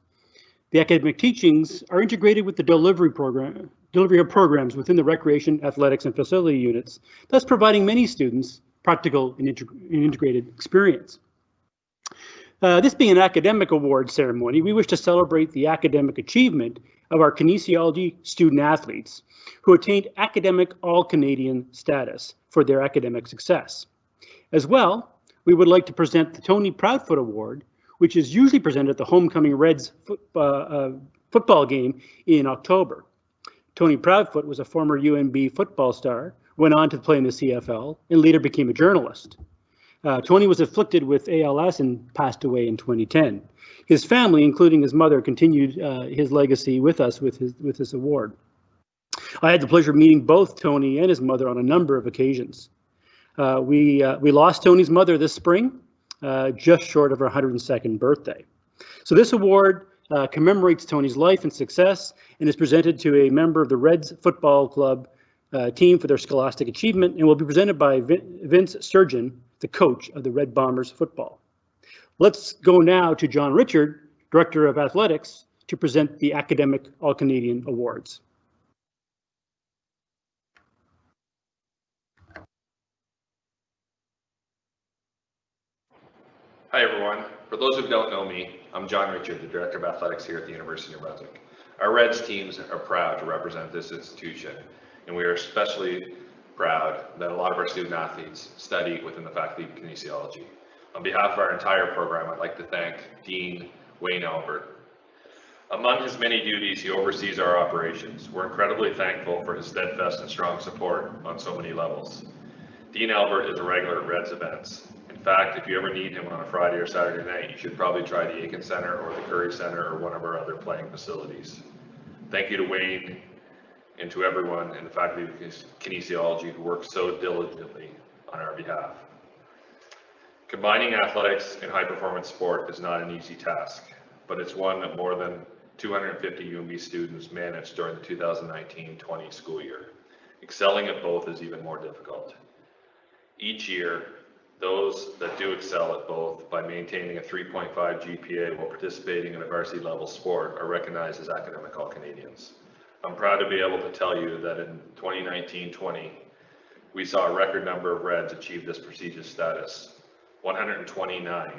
The academic teachings are integrated with the delivery of programs within the recreation, athletics, and facility units, thus providing many students practical and integrated experience. This being an academic award ceremony, we wish to celebrate the academic achievement of our kinesiology student athletes who attained academic all-Canadian status for their academic success. As well, we would like to present the Tony Proudfoot Award, which is usually presented at the homecoming Reds football game in October. Tony Proudfoot was a former UNB football star, went on to play in the CFL, and later became a journalist. Tony was afflicted with ALS and passed away in 2010. His family, including his mother, continued his legacy with us with this award. I had the pleasure of meeting both Tony and his mother on a number of occasions. We lost Tony's mother this spring, just short of her 102nd birthday. So this award commemorates Tony's life and success and is presented to a member of the Reds Football Club team for their scholastic achievement and will be presented by Vince Sturgeon, the coach of the Red Bombers football. Let's go now to John Richard, Director of Athletics, to present the Academic All-Canadian Awards. Hi everyone. For those who don't know me, I'm John Richard, the Director of Athletics here at the University of New Brunswick. Our Reds teams are proud to represent this institution, and we are especially proud that a lot of our student athletes study within the Faculty of Kinesiology. On behalf of our entire program, I'd like to thank Dean Wayne Albert. Among his many duties, he oversees our operations. We're incredibly thankful for his steadfast and strong support on so many levels. Dean Albert is a regular at Reds events. In fact, if you ever need him on a Friday or Saturday night, you should probably try the Aiken Center or the Curry Center or one of our other playing facilities. Thank you to Wayne and to everyone in the Faculty of Kinesiology who works so diligently on our behalf. Combining athletics and high performance sport is not an easy task, but it's one that more than 250 UNB students managed during the 2019-20 school year. Excelling at both is even more difficult. Each year, those that do excel at both by maintaining a 3.5 GPA while participating in a varsity level sport are recognized as academic All-Canadians. I'm proud to be able to tell you that in 2019-20, we saw a record number of Reds achieve this prestigious status. 129,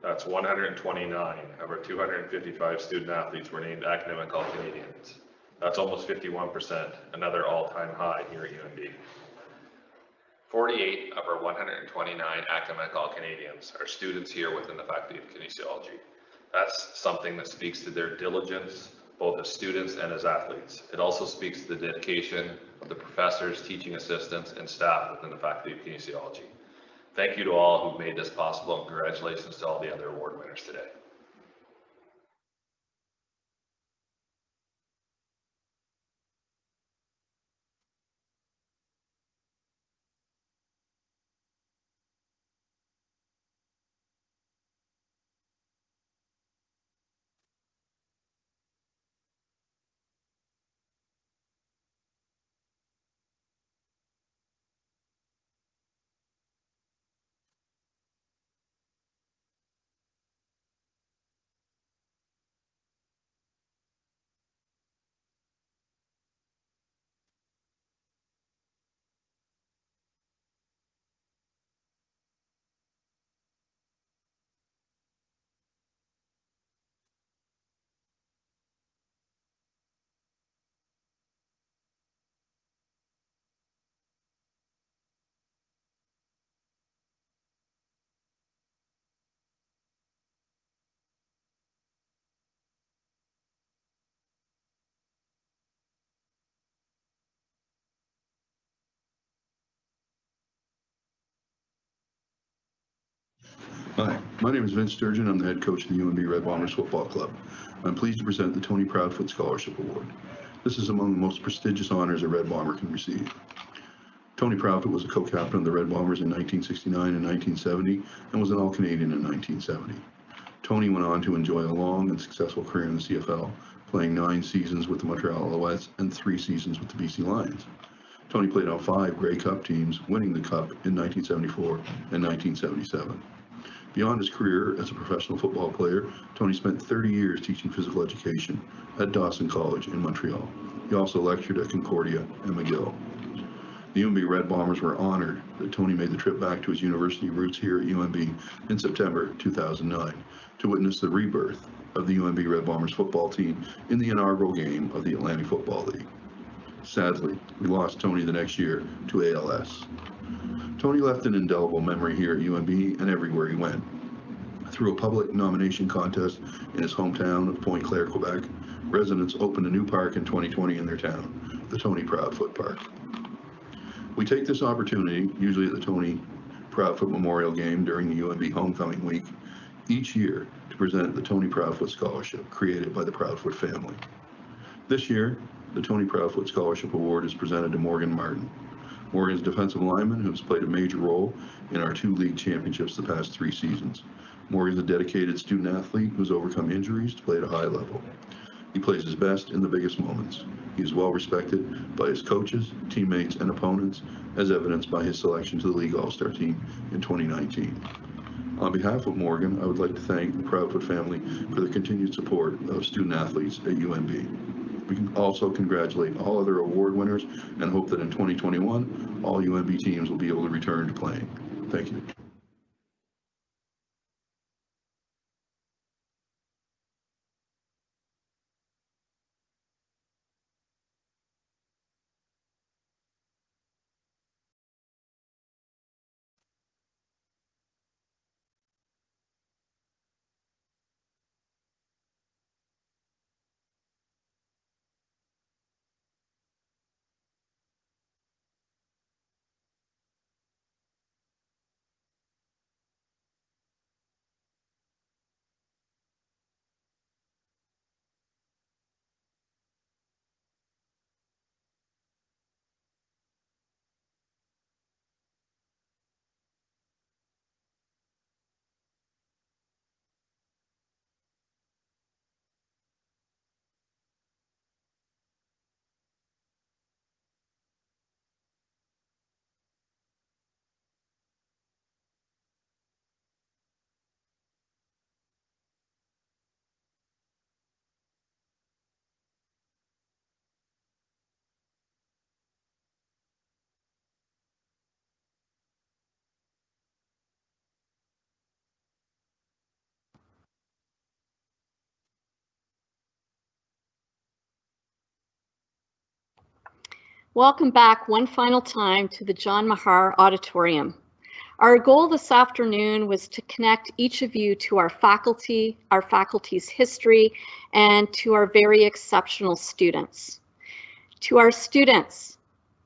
that's 129 of our 255 student athletes were named academic All-Canadians. That's almost 51%, another all-time high here at UNB. 48 of our 129 academic All-Canadians are students here within the Faculty of Kinesiology. That's something that speaks to their diligence, both as students and as athletes. It also speaks to the dedication of the professors, teaching assistants, and staff within the Faculty of Kinesiology. Thank you to all who've made this possible, and congratulations to all the other award winners today. Hi, my name is Vince Sturgeon. I'm the head coach of the UNB Red Bombers Football Club. I'm pleased to present the Tony Proudfoot Scholarship Award. This is among the most prestigious honors a Red Bomber can receive. Tony Proudfoot was a co-captain of the Red Bombers in 1969 and 1970 and was an All-Canadian in 1970. Tony went on to enjoy a long and successful career in the CFL, playing 9 seasons with the Montreal Alouettes and 3 seasons with the BC Lions. Tony played on 5 Grey Cup teams, winning the Cup in 1974 and 1977. Beyond his career as a professional football player, Tony spent 30 years teaching physical education at Dawson College in Montreal. He also lectured at Concordia and McGill. The UNB Red Bombers were honored that Tony made the trip back to his university roots here at UNB in September 2009 to witness the rebirth of the UNB Red Bombers football team in the inaugural game of the Atlantic Football League. Sadly, we lost Tony the next year to ALS. Tony left an indelible memory here at UNB and everywhere he went. Through a public nomination contest in his hometown of Pointe Claire, Quebec, residents opened a new park in 2020 in their town, the Tony Proudfoot Park. We take this opportunity, usually at the Tony Proudfoot Memorial Game during the UNB Homecoming Week, each year to present the Tony Proudfoot Scholarship created by the Proudfoot family. This year, the Tony Proudfoot Scholarship Award is presented to Morgan Martin. Morgan is a defensive lineman who has played a major role in our 2 league championships the past 3 seasons. Morgan is a dedicated student athlete who's overcome injuries to play at a high level. He plays his best in the biggest moments. He is well respected by his coaches, teammates, and opponents, as evidenced by his selection to the League All-Star team in 2019. On behalf of Morgan, I would like to thank the Proudfoot family for their continued support of student athletes at UNB. We can also congratulate all other award winners and hope that in 2021, all UNB teams will be able to return to playing. Thank you. Welcome back one final time to the John Mahar Auditorium. Our goal this afternoon was to connect each of you to our faculty's history, and to our very exceptional students. To our students,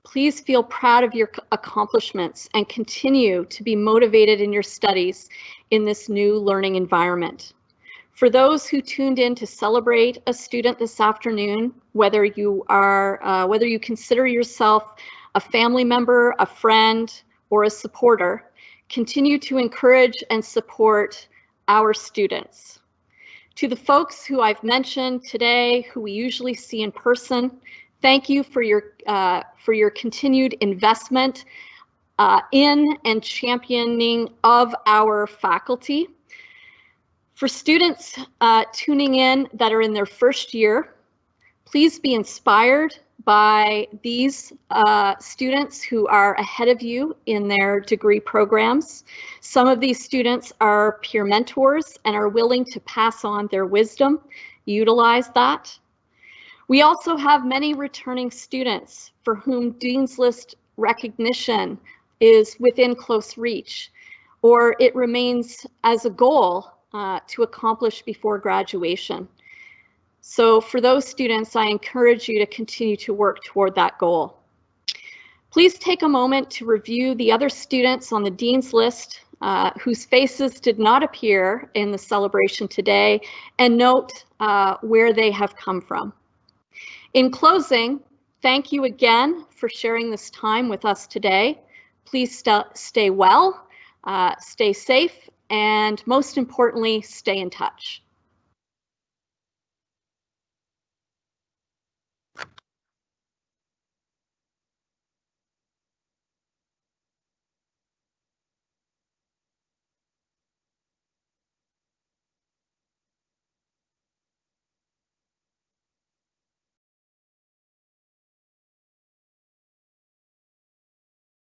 please feel proud of your accomplishments and continue to be motivated in your studies in this new learning environment. For those who tuned in to celebrate a student this afternoon, whether you consider yourself a family member, a friend, or a supporter, continue to encourage and support our students. To the folks who I've mentioned today, who we usually see in person, thank you for your continued investment in and championing of our faculty. For students tuning in that are in their first year, please be inspired by these students who are ahead of you in their degree programs. Some of these students are peer mentors and are willing to pass on their wisdom. Utilize that. We also have many returning students for whom Dean's List recognition is within close reach, or it remains as a goal to accomplish before graduation. So for those students, I encourage you to continue to work toward that goal. Please take a moment to review the other students on the Dean's List whose faces did not appear in the celebration today, and note where they have come from. In closing, thank you again for sharing this time with us today. Please stay well, stay safe, and most importantly, stay in touch.